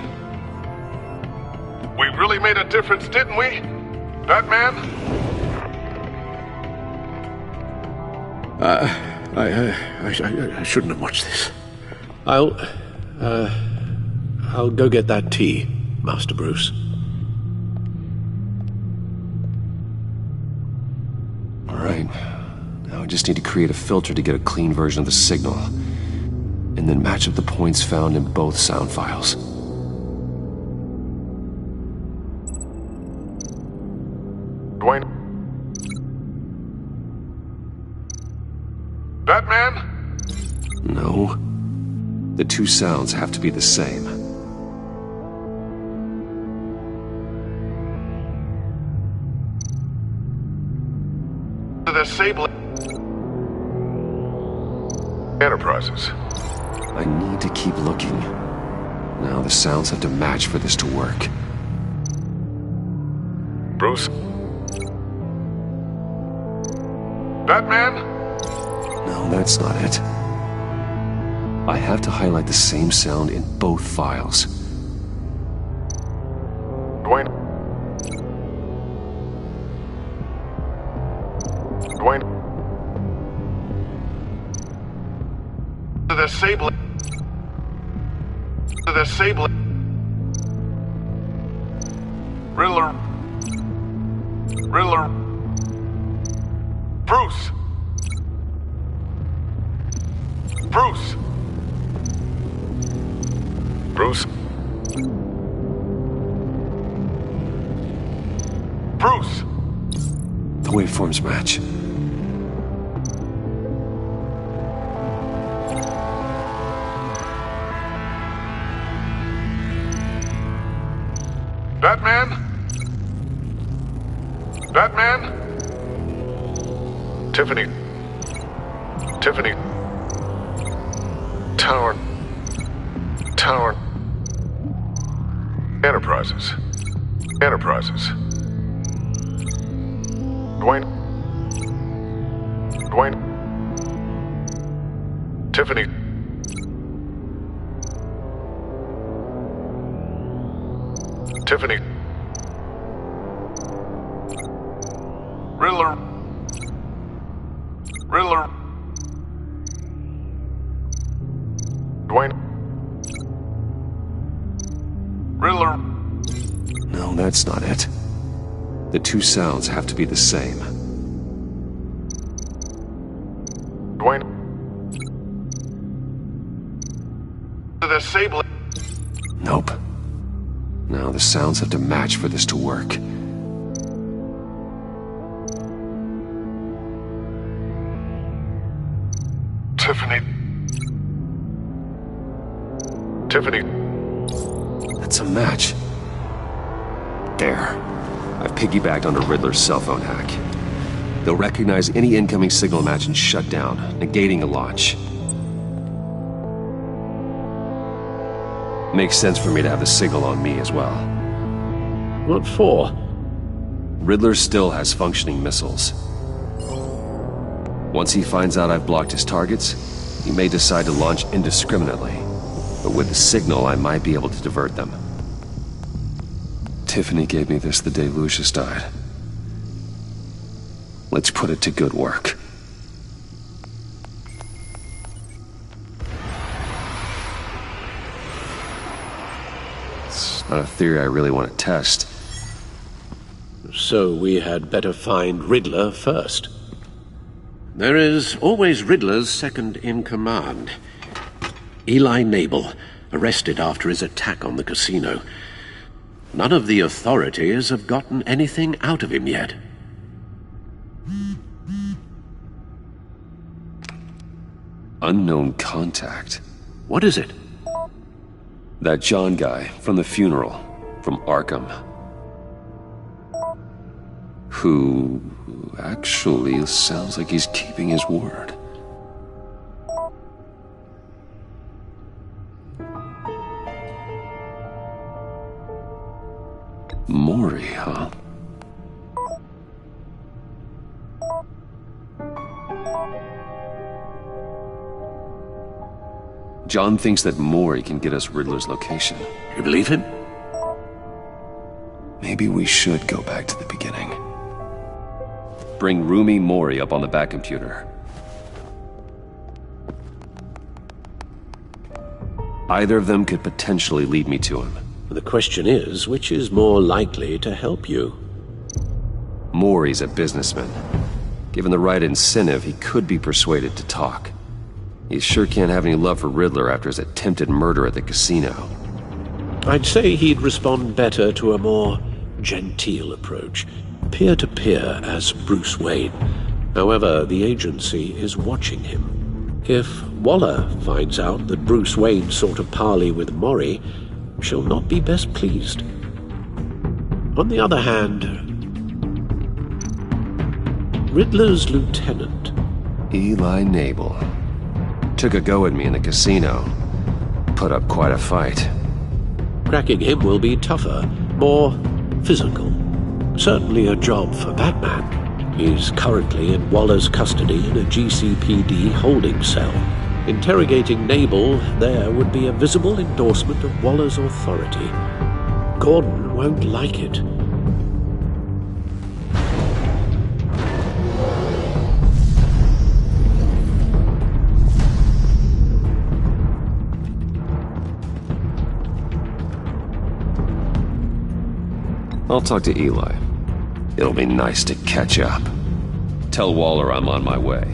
We really made a difference, didn't we? Batman? I shouldn't have watched this. I'll go get that tea, Master Bruce. All right. Now I just need to create a filter to get a clean version of the signal, and then match up the points found in both sound files. Dwayne? Batman? No. The two sounds have to be the same. The Sable Enterprises. I need to keep looking. Now the sounds have to match for this to work. Bruce? Batman? No, that's not it. I have to highlight the same sound in both files. Dwayne? Dwayne? The Sable... The Sable... Riddler... Riddler... Bruce! Bruce! Bruce? Bruce! The waveforms match. Batman? Batman? Tiffany. Tiffany. Tower. Enterprises. Enterprises. Dwayne. Tiffany. Tiffany. Riddler. Dwayne. Riddler. No, that's not it. The two sounds have to be the same. Dwayne. The Sable. Nope. Now the sounds have to match for this to work. Tiffany. Tiffany. That's a match. There. I've piggybacked onto Riddler's cell phone hack. They'll recognize any incoming signal match and shut down, negating a launch. Makes sense for me to have the signal on me as well. What for? Riddler still has functioning missiles. Once he finds out I've blocked his targets, he may decide to launch indiscriminately. But with the signal, I might be able to divert them. Tiffany gave me this the day Lucius died. Let's put it to good work. It's not a theory I really want to test. So we had better find Riddler first. There is always Riddler's second-in-command. Eli Nabel, arrested after his attack on the casino. None of the authorities have gotten anything out of him yet. Unknown contact. What is it? That John guy from the funeral, from Arkham. Who actually sounds like he's keeping his word. Mori, huh? John thinks that Mori can get us Riddler's location. You believe him? Maybe we should go back to the beginning. Bring Rumi Mori up on the back computer. Either of them could potentially lead me to him. The question is, which is more likely to help you? Mori's a businessman. Given the right incentive, he could be persuaded to talk. He sure can't have any love for Riddler after his attempted murder at the casino. I'd say he'd respond better to a more genteel approach, peer-to-peer as Bruce Wayne. However, the agency is watching him. If Waller finds out that Bruce Wayne sought a parley with Mori, she'll not be best pleased. On the other hand, Riddler's lieutenant, Eli Nabel, took a go at me in the casino. Put up quite a fight. Cracking him will be tougher, more physical. Certainly a job for Batman. He's currently in Waller's custody in a GCPD holding cell. Interrogating Nabel there would be a visible endorsement of Waller's authority. Gordon won't like it. I'll talk to Eli. It'll be nice to catch up. Tell Waller I'm on my way.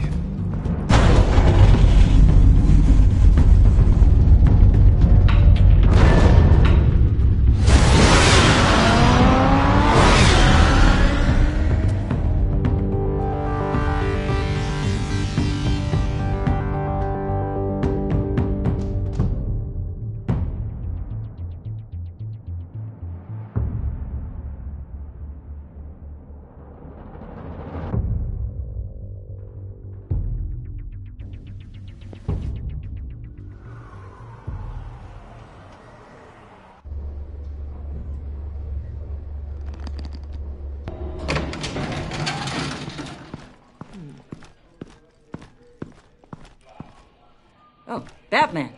Oh, Batman.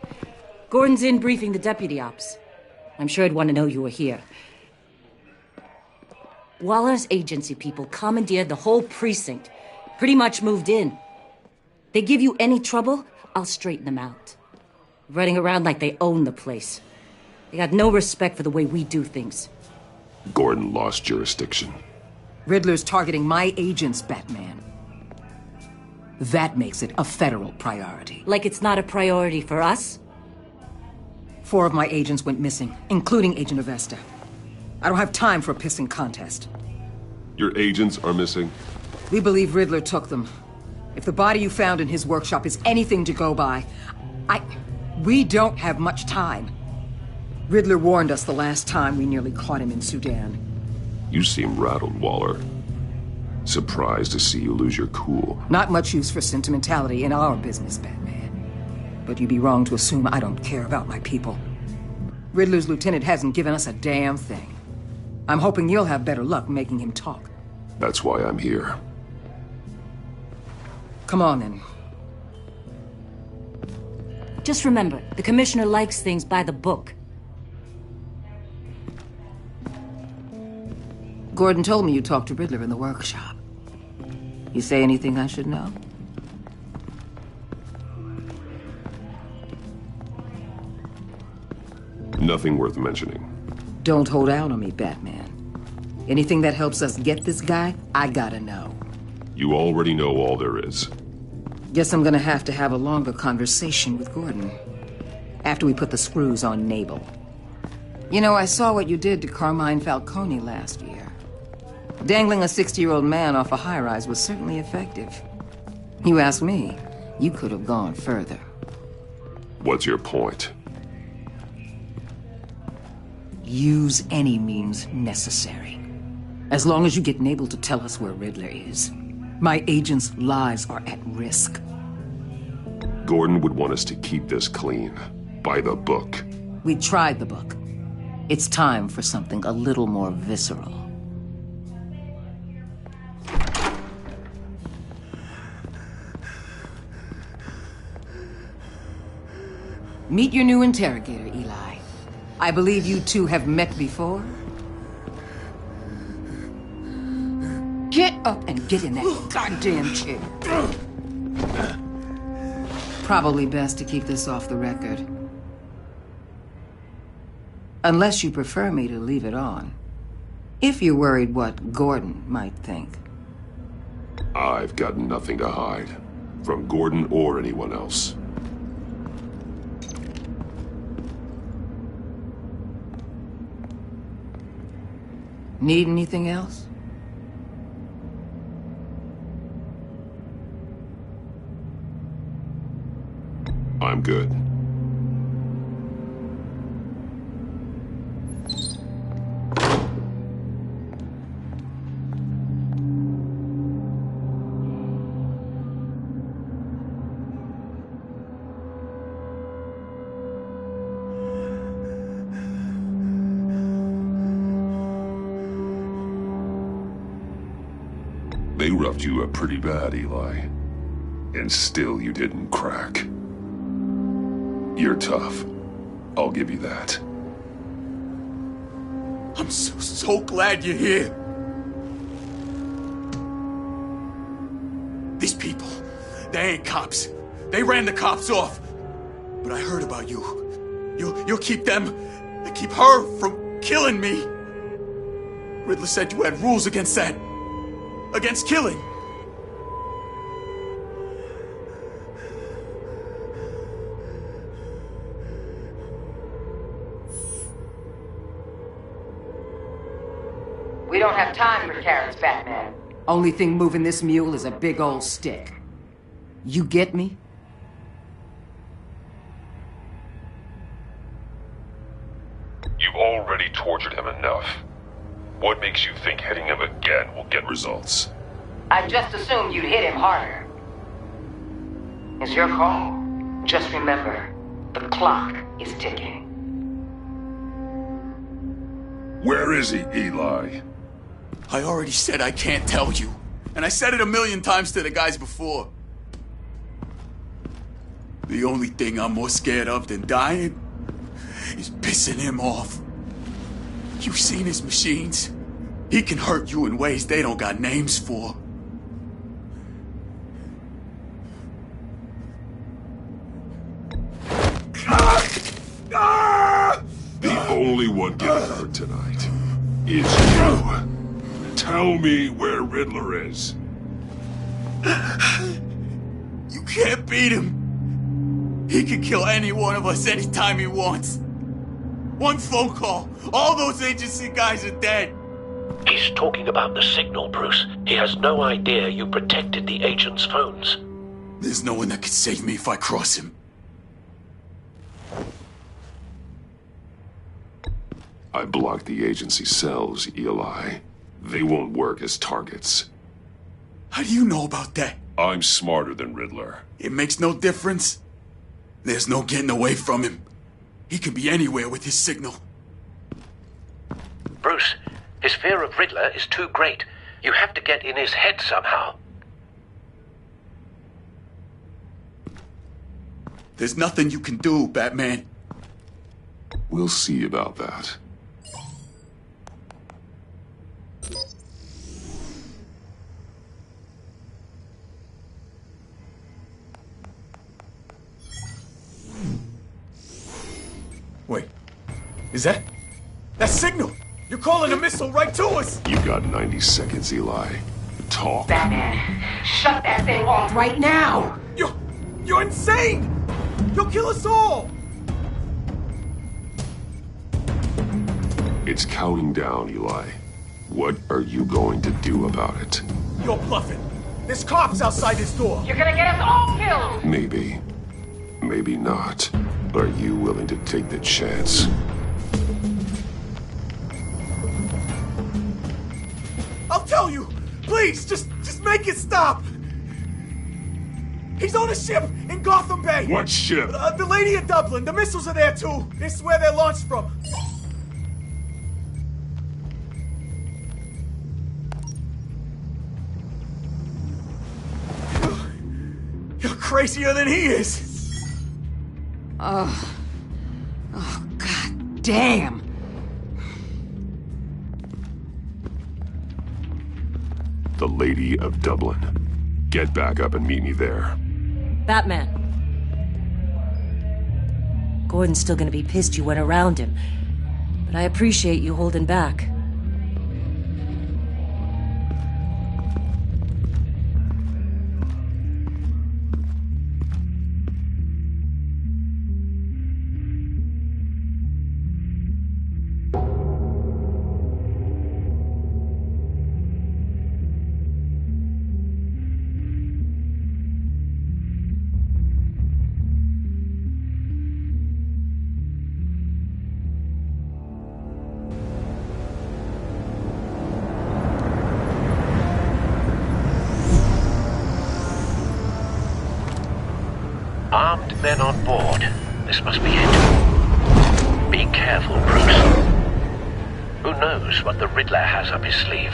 Gordon's in briefing the deputy ops. I'm sure he'd want to know you were here. Waller's agency people commandeered the whole precinct. Pretty much moved in. They give you any trouble, I'll straighten them out. Running around like they own the place. They got no respect for the way we do things. Gordon lost jurisdiction. Riddler's targeting my agents, Batman. That makes it a federal priority. Like it's not a priority for us? 4 of my agents went missing, including Agent Avesta. I don't have time for a pissing contest. Your agents are missing? We believe Riddler took them. If the body you found in his workshop is anything to go by, we don't have much time. Riddler warned us the last time we nearly caught him in Sudan. You seem rattled, Waller. Surprised to see you lose your cool. Not much use for sentimentality in our business, Batman. But you'd be wrong to assume I don't care about my people. Riddler's lieutenant hasn't given us a damn thing. I'm hoping you'll have better luck making him talk. That's why I'm here. Come on, then. Just remember, the commissioner likes things by the book. Gordon told me you talked to Riddler in the workshop. You say anything I should know? Nothing worth mentioning. Don't hold out on me, Batman. Anything that helps us get this guy, I gotta know. You already know all there is. Guess I'm gonna have to have a longer conversation with Gordon. After we put the screws on Nabel. You know, I saw what you did to Carmine Falcone last year. Dangling a 60-year-old man off a high-rise was certainly effective. You ask me, you could have gone further. What's your point? Use any means necessary. As long as you get Nabel to tell us where Riddler is. My agents' lives are at risk. Gordon would want us to keep this clean. By the book. We tried the book. It's time for something a little more visceral. Meet your new interrogator, Eli. I believe you two have met before. Get up and get in that goddamn chair. Probably best to keep this off the record. Unless you prefer me to leave it on. If you're worried what Gordon might think. I've got nothing to hide. From Gordon or anyone else. Need anything else? I'm good. They roughed you up pretty bad, Eli. And still you didn't crack. You're tough. I'll give you that. I'm so glad you're here. These people, they ain't cops. They ran the cops off. But I heard about you. You'll keep them, keep her from killing me. Riddler said you had rules against that. Against killing. We don't have time for carrots, Batman. Only thing moving this mule is a big old stick. You get me? You've already tortured him enough. What makes you think hitting him again will get results? I just assumed you'd hit him harder. It's your call. Just remember, the clock is ticking. Where is he, Eli? I already said I can't tell you. And I said it 1,000,000 times to the guys before. The only thing I'm more scared of than dying is pissing him off. You've seen his machines. He can hurt you in ways they don't got names for. The only one getting hurt tonight is you. Tell me where Riddler is. You can't beat him. He can kill any one of us anytime he wants. One phone call, all those agency guys are dead. He's talking about the signal, Bruce. He has no idea you protected the agent's phones. There's no one that can save me if I cross him. I blocked the agency cells, Eli. They won't work as targets. How do you know about that? I'm smarter than Riddler. It makes no difference. There's no getting away from him. He can be anywhere with his signal. Bruce, his fear of Riddler is too great. You have to get in his head somehow. There's nothing you can do, Batman. We'll see about that. Wait, is that signal? You're calling a missile right to us! You got 90 seconds, Eli. Talk. Batman, shut that thing off right now! You're insane! You'll kill us all! It's counting down, Eli. What are you going to do about it? You're bluffing. There's cops outside this door. You're gonna get us all killed! Maybe. Maybe not. Are you willing to take the chance? I'll tell you! Please, just make it stop! He's on a ship in Gotham Bay! What ship? The Lady of Dublin. The missiles are there, too. This is where they're launched from. You're crazier than he is! Oh, God damn! The Lady of Dublin. Get back up and meet me there. Batman. Gordon's still gonna be pissed you went around him, but I appreciate you holding back. Armed men on board. This must be it. Be careful, Bruce. Who knows what the Riddler has up his sleeve?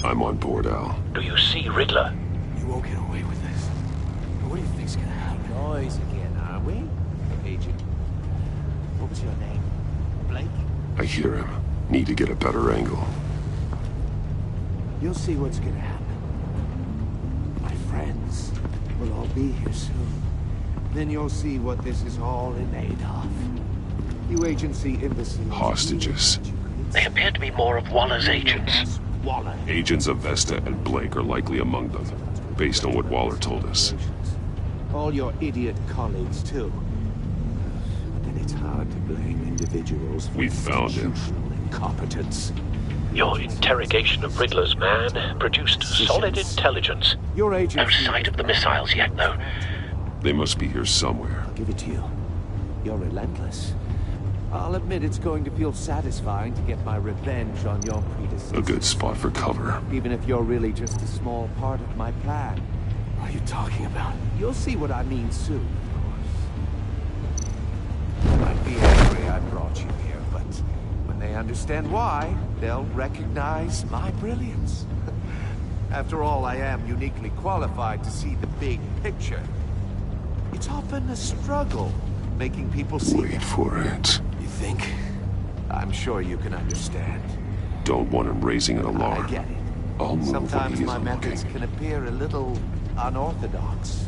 I'm on board, Al. Do you see Riddler? You won't get away with this. What do you think's gonna happen? Noise again, are we? Agent. What was your name? Blake? I hear him. Need to get a better angle. You'll see what's gonna happen. My friends will all be here soon. Then you'll see what this is all in aid of. You agency imbeciles. Hostages. They appear to be more of Waller's agents. Waller. Agents of Vesta and Blake are likely among them, based on what Waller told us. All your idiot colleagues, too. Then it's hard to blame individuals for We found him. institutional incompetence. Your interrogation of Riddler's man produced solid intelligence. Your No agency... sight of the missiles yet, though. They must be here somewhere. Give it to you. You're relentless. I'll admit it's going to feel satisfying to get my revenge on your predecessor. A good spot for cover. Even if you're really just a small part of my plan. What are you talking about? You'll see what I mean soon, of course. They might be angry I brought you here, but when they understand why, they'll recognize my brilliance. After all, I am uniquely qualified to see the big picture. It's often a struggle making people see Wait for it. You think? I'm sure you can understand. Don't want him raising an alarm. I get it. I'll move Sometimes when he my isn't methods looking. can appear a little unorthodox.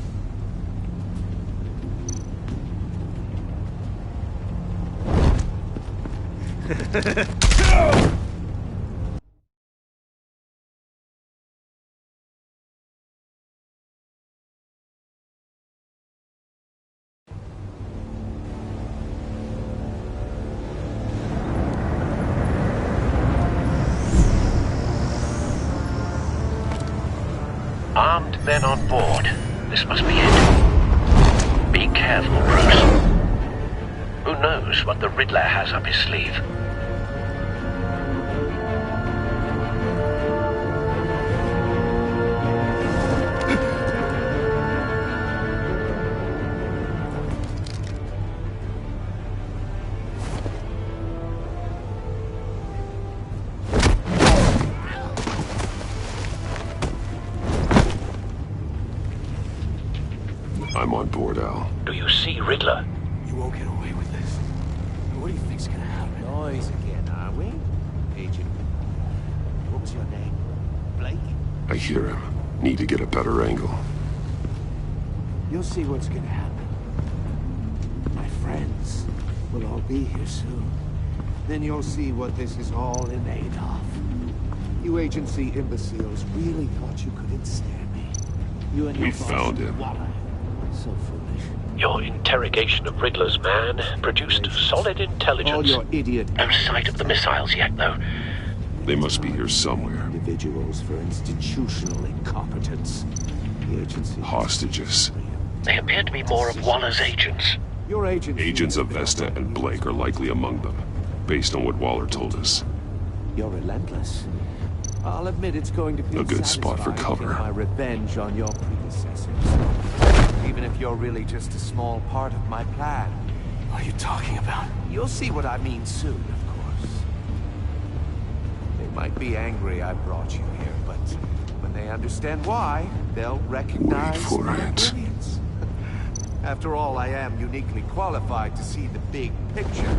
Armed men on board. This must be it. Be careful, Bruce. Who knows what the Riddler has up his sleeve? I'm on board, Al. Do you see Riddler? You won't get away with this. What do you think's gonna happen? Noise again, are we? Agent. What was your name? Blake? I hear him. Need to get a better angle. You'll see what's gonna happen. My friends will all be here soon. Then you'll see what this is all in aid of. You agency imbeciles really thought you could ensnare me. You and your We boss found him. Waller. So foolish. Your interrogation of Riddler's man produced solid intelligence. All your idiot... No sight of the missiles yet, though. They must be here somewhere. Individuals for institutional incompetence. The agency... Hostages. They appear to be more of Waller's agents. Your agency... Agents of Vesta and Blake are likely among them, based on what Waller told us. You're relentless. I'll admit it's going to feel A good spot for satisfying to cover. get my revenge on your predecessors. Even if you're really just a small part of my plan. What are you talking about? You'll see what I mean soon, of course. They might be angry I brought you here, but when they understand why, they'll recognize Wait for my it. brilliance. After all, I am uniquely qualified to see the big picture.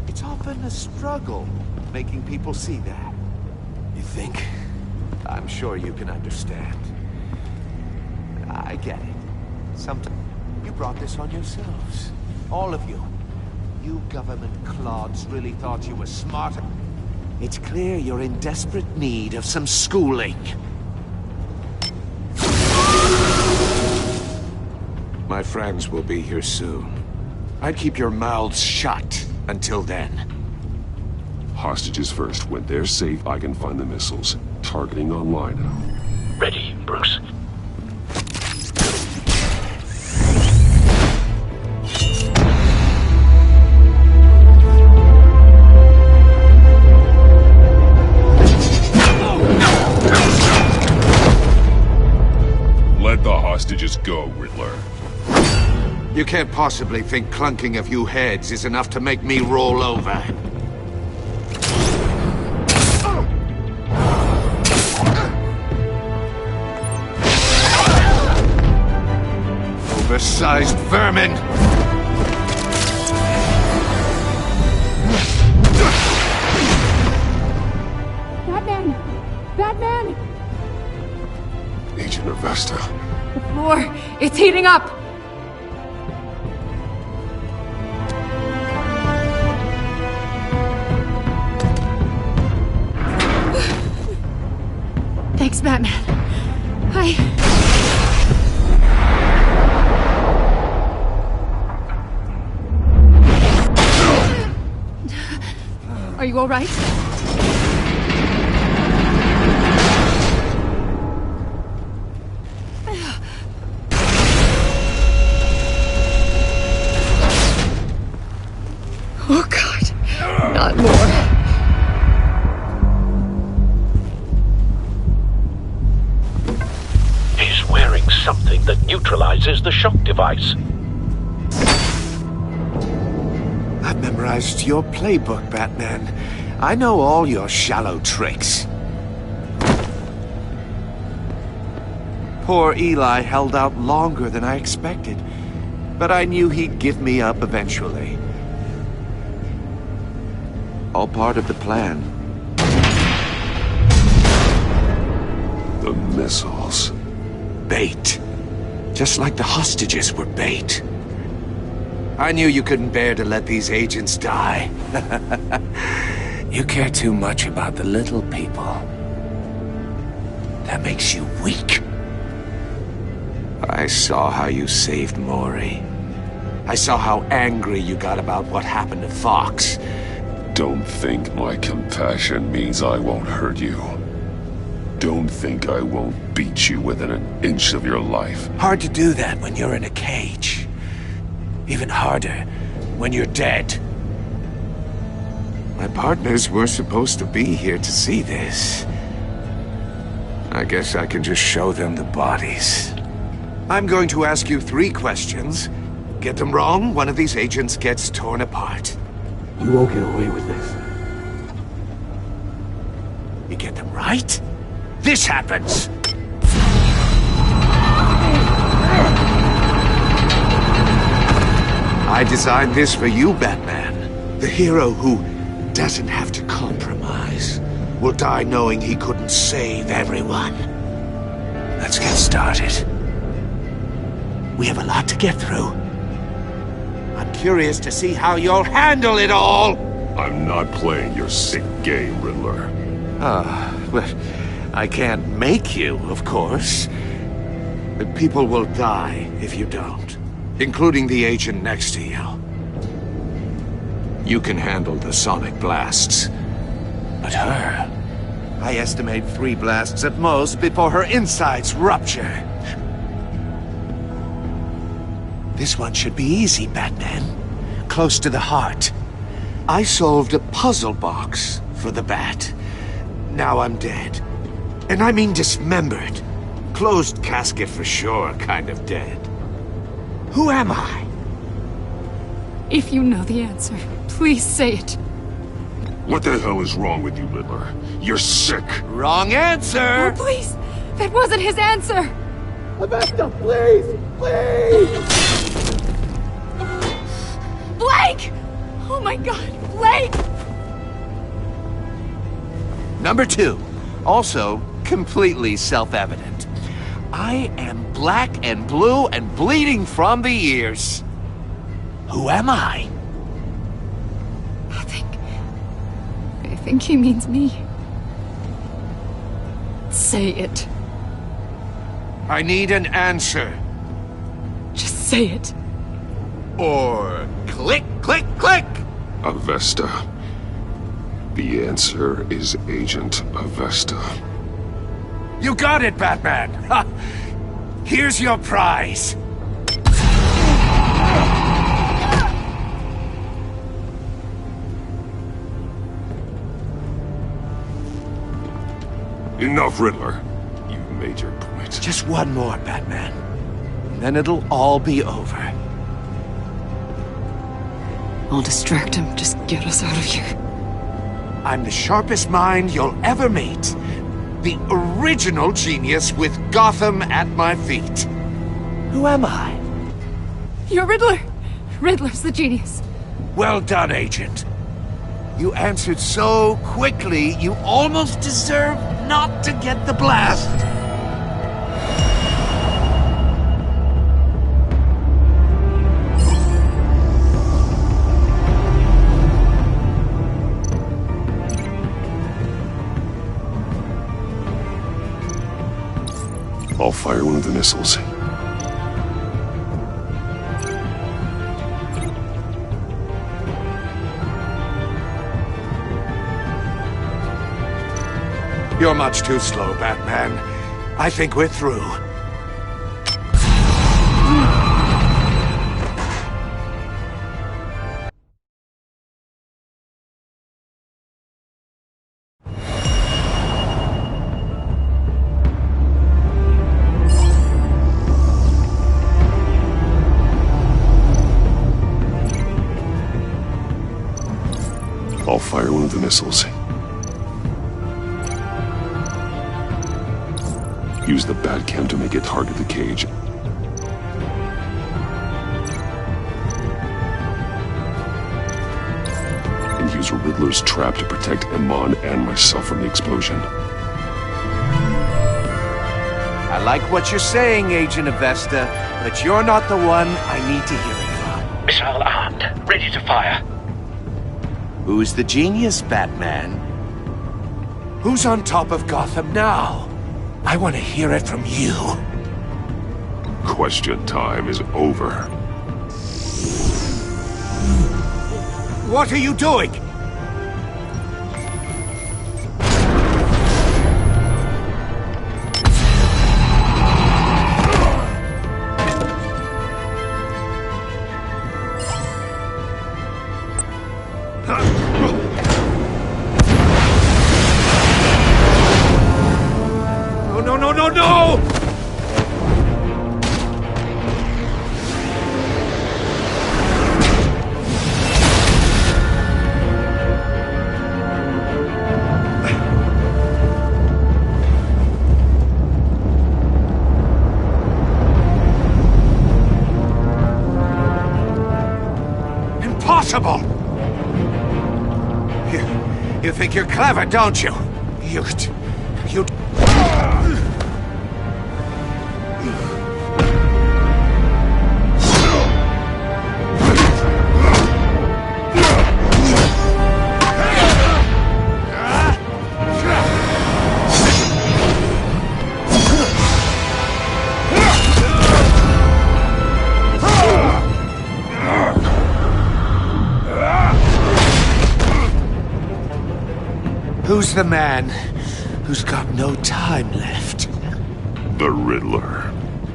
It's often a struggle making people see that. You think? I'm sure you can understand. I get it. Sometimes you brought this on yourselves. All of you. You government clods really thought you were smarter. It's clear you're in desperate need of some schooling. My friends will be here soon. I'd keep your mouths shut until then. Hostages first. When they're safe, I can find the missiles. Targeting online now. Ready, Bruce. Let the hostages go, Riddler. You can't possibly think clunking a few heads is enough to make me roll over. Oversized vermin! Batman! Batman! Agent of Vesta. The floor, it's heating up! Thanks, Batman. Are you all right? Oh, God. Not more. He's wearing something that neutralizes the shock device. I've memorized your playbook, Batman. I know all your shallow tricks. Poor Eli held out longer than I expected, but I knew he'd give me up eventually. All part of the plan. The missiles. Bait. Just like the hostages were bait. I knew you couldn't bear to let these agents die. You care too much about the little people. That makes you weak. I saw how you saved Maury. I saw how angry you got about what happened to Fox. Don't think my compassion means I won't hurt you. Don't think I won't beat you within an inch of your life. Hard to do that when you're in a cage. Even harder when you're dead. My partners were supposed to be here to see this. I guess I can just show them the bodies. I'm going to ask you 3 questions. Get them wrong, one of these agents gets torn apart. You won't get away with this. You get them right, this happens! I designed this for you, Batman. The hero who doesn't have to compromise will die knowing he couldn't save everyone. Let's get started. We have a lot to get through. I'm curious to see how you'll handle it all! I'm not playing your sick game, Riddler. But I can't make you, of course. But people will die if you don't, including the agent next to you. You can handle the sonic blasts. But her... I estimate 3 blasts at most before her insides rupture. This one should be easy, Batman. Close to the heart. I solved a puzzle box for the Bat. Now I'm dead. And I mean dismembered. Closed casket for sure, kind of dead. Who am I? If you know the answer, please say it. What the hell is wrong with you, Riddler? You're sick. Wrong answer! Oh, please! That wasn't his answer! Avesta, please! Please! Blake! Oh my god, Blake! Number 2. Also, completely self-evident. I am black and blue and bleeding from the ears. Who am I? I think he means me. Say it. I need an answer. Just say it. Or click, click, click! Avesta. The answer is Agent Avesta. You got it, Batman! Ha! Here's your prize. Enough, Riddler. You've made your point. Just one more, Batman. And then it'll all be over. I'll distract him. Just get us out of here. I'm the sharpest mind you'll ever meet. The original genius with Gotham at my feet. Who am I? You're Riddler. Riddler's the genius. Well done, Agent. You answered so quickly, you almost deserve not to get the blast. I'll fire one of the missiles. You're much too slow, Batman. I think we're through. I'll fire one of the missiles. Use the Batcam to make it target the cage. And use Riddler's trap to protect Iman and myself from the explosion. I like what you're saying, Agent Avesta, but you're not the one I need to hear it from. Missile armed, ready to fire. Who's the genius, Batman? Who's on top of Gotham now? I want to hear it from you. Question time is over. What are you doing? No! Impossible! You think you're clever, don't you? You... Who's the man who's got no time left? The Riddler.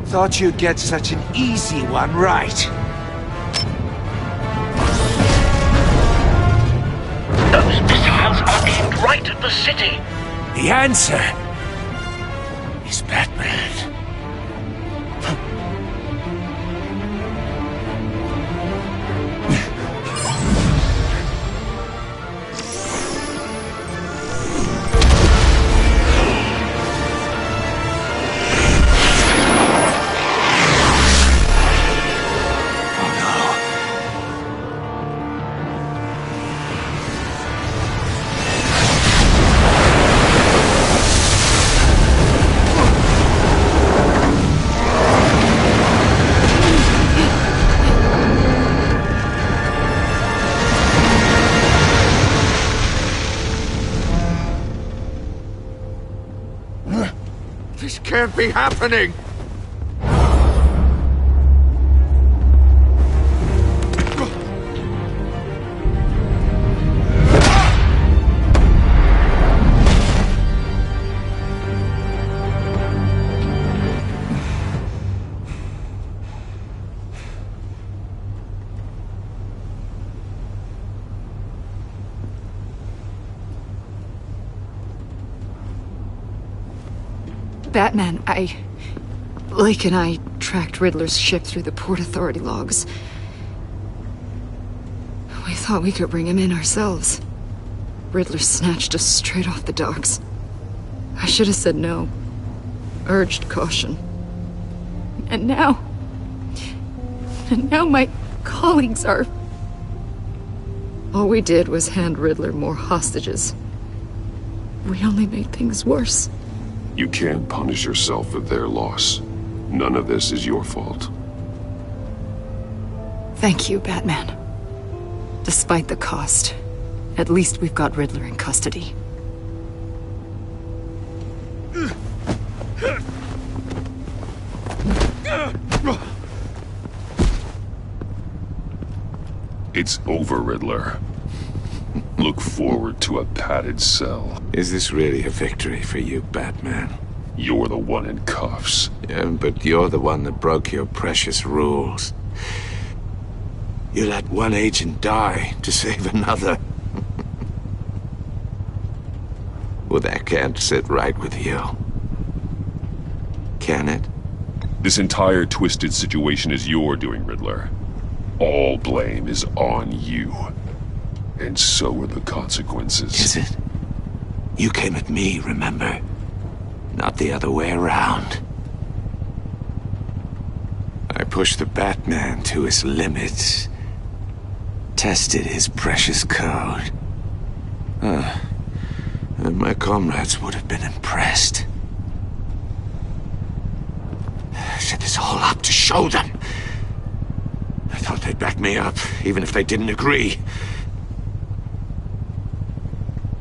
Thought you'd get such an easy one right. Those missiles are aimed right at the city. The answer is Batman. This can't be happening! Batman, Lake and I tracked Riddler's ship through the Port Authority logs. We thought we could bring him in ourselves. Riddler snatched us straight off the docks. I should have said no. Urged caution. And now my colleagues are... All we did was hand Riddler more hostages. We only made things worse. You can't punish yourself for their loss. None of this is your fault. Thank you, Batman. Despite the cost, at least we've got Riddler in custody. It's over, Riddler. Look forward to a padded cell. Is this really a victory for you, Batman? You're the one in cuffs. Yeah, but you're the one that broke your precious rules. You let one agent die to save another. Well, that can't sit right with you. Can it? This entire twisted situation is your doing, Riddler. All blame is on you. And so are the consequences. Is it? You came at me, remember? Not the other way around. I pushed the Batman to his limits. Tested his precious code. And my comrades would have been impressed. I set this all up to show them. I thought they'd back me up, even if they didn't agree.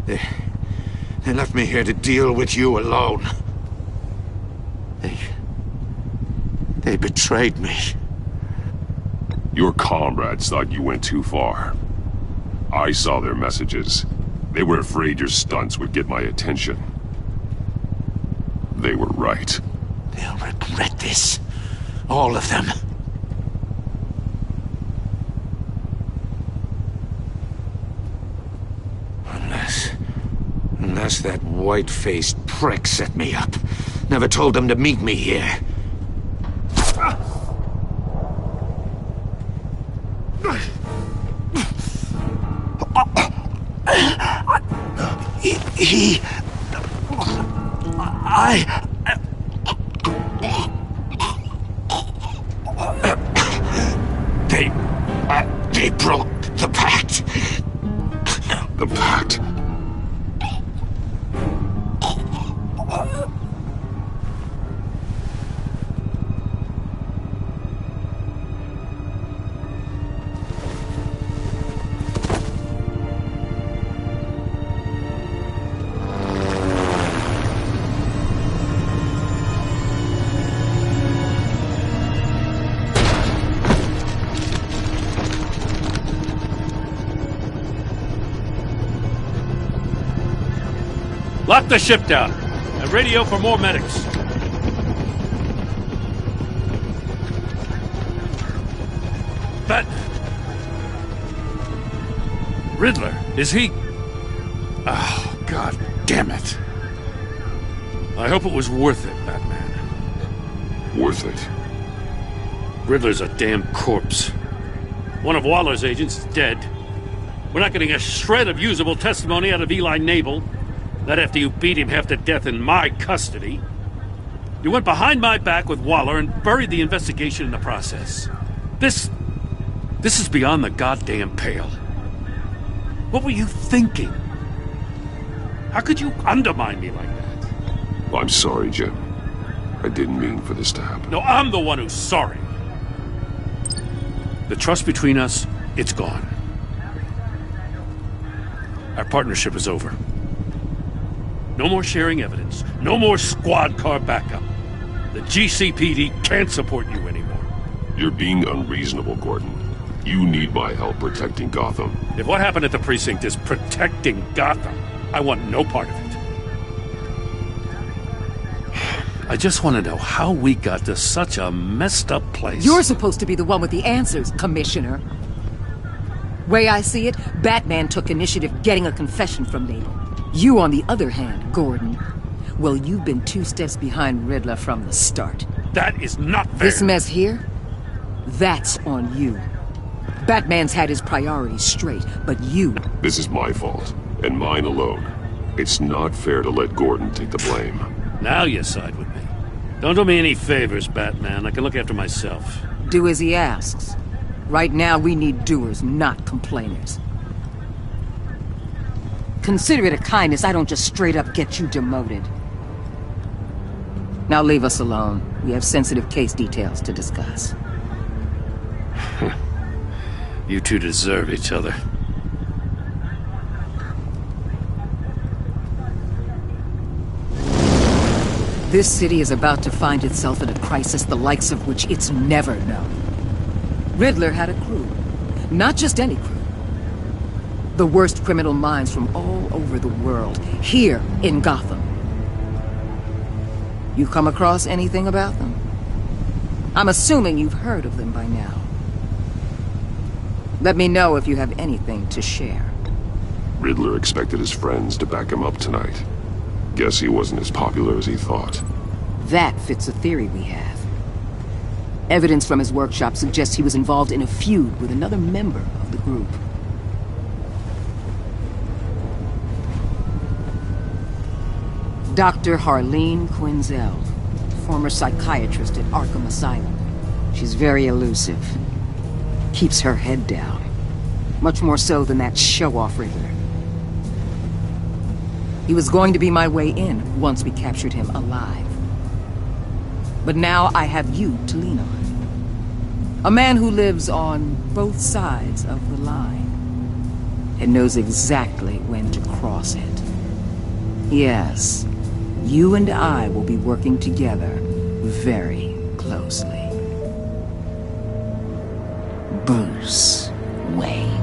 They left me here to deal with you alone. They betrayed me. Your comrades thought you went too far. I saw their messages. They were afraid your stunts would get my attention. They were right. They'll regret this. All of them. Unless that white-faced prick set me up. Never told them to meet me here. They broke the pact. The pact? Lock the ship down. And radio for more medics. Riddler, is he... Oh, God damn it. I hope it was worth it, Batman. Worth it? Riddler's a damn corpse. One of Waller's agents is dead. We're not getting a shred of usable testimony out of Eli Nabel. Not after you beat him half to death in my custody. You went behind my back with Waller and buried the investigation in the process. This is beyond the goddamn pale. What were you thinking? How could you undermine me like that? I'm sorry, Jim. I didn't mean for this to happen. No, I'm the one who's sorry. The trust between us, it's gone. Our partnership is over. No more sharing evidence. No more squad car backup. The GCPD can't support you anymore. You're being unreasonable, Gordon. You need my help protecting Gotham. If what happened at the precinct is protecting Gotham, I want no part of it. I just want to know how we got to such a messed up place. You're supposed to be the one with the answers, Commissioner. Way I see it, Batman took initiative getting a confession from Nabel. You, on the other hand, Gordon, well, you've been 2 steps behind Riddler from the start. That is not fair. This mess here, that's on you. Batman's had his priorities straight, but you... This is my fault, and mine alone. It's not fair to let Gordon take the blame. Now you side with me. Don't do me any favors, Batman. I can look after myself. Do as he asks. Right now, we need doers, not complainers. Consider it a kindness I don't just straight up get you demoted. Now leave us alone. We have sensitive case details to discuss. You two deserve each other. This city is about to find itself in a crisis the likes of which it's never known. Riddler had a crew. Not just any crew. The worst criminal minds from all over the world, here in Gotham. You come across anything about them? I'm assuming you've heard of them by now. Let me know if you have anything to share. Riddler expected his friends to back him up tonight. Guess he wasn't as popular as he thought. That fits a theory we have. Evidence from his workshop suggests he was involved in a feud with another member of the group. Dr. Harleen Quinzel, former psychiatrist at Arkham Asylum. She's very elusive. Keeps her head down. Much more so than that show-off Riddler. He was going to be my way in once we captured him alive. But now I have you to lean on. A man who lives on both sides of the line and knows exactly when to cross it. Yes, you and I will be working together very closely. Bruce Wayne.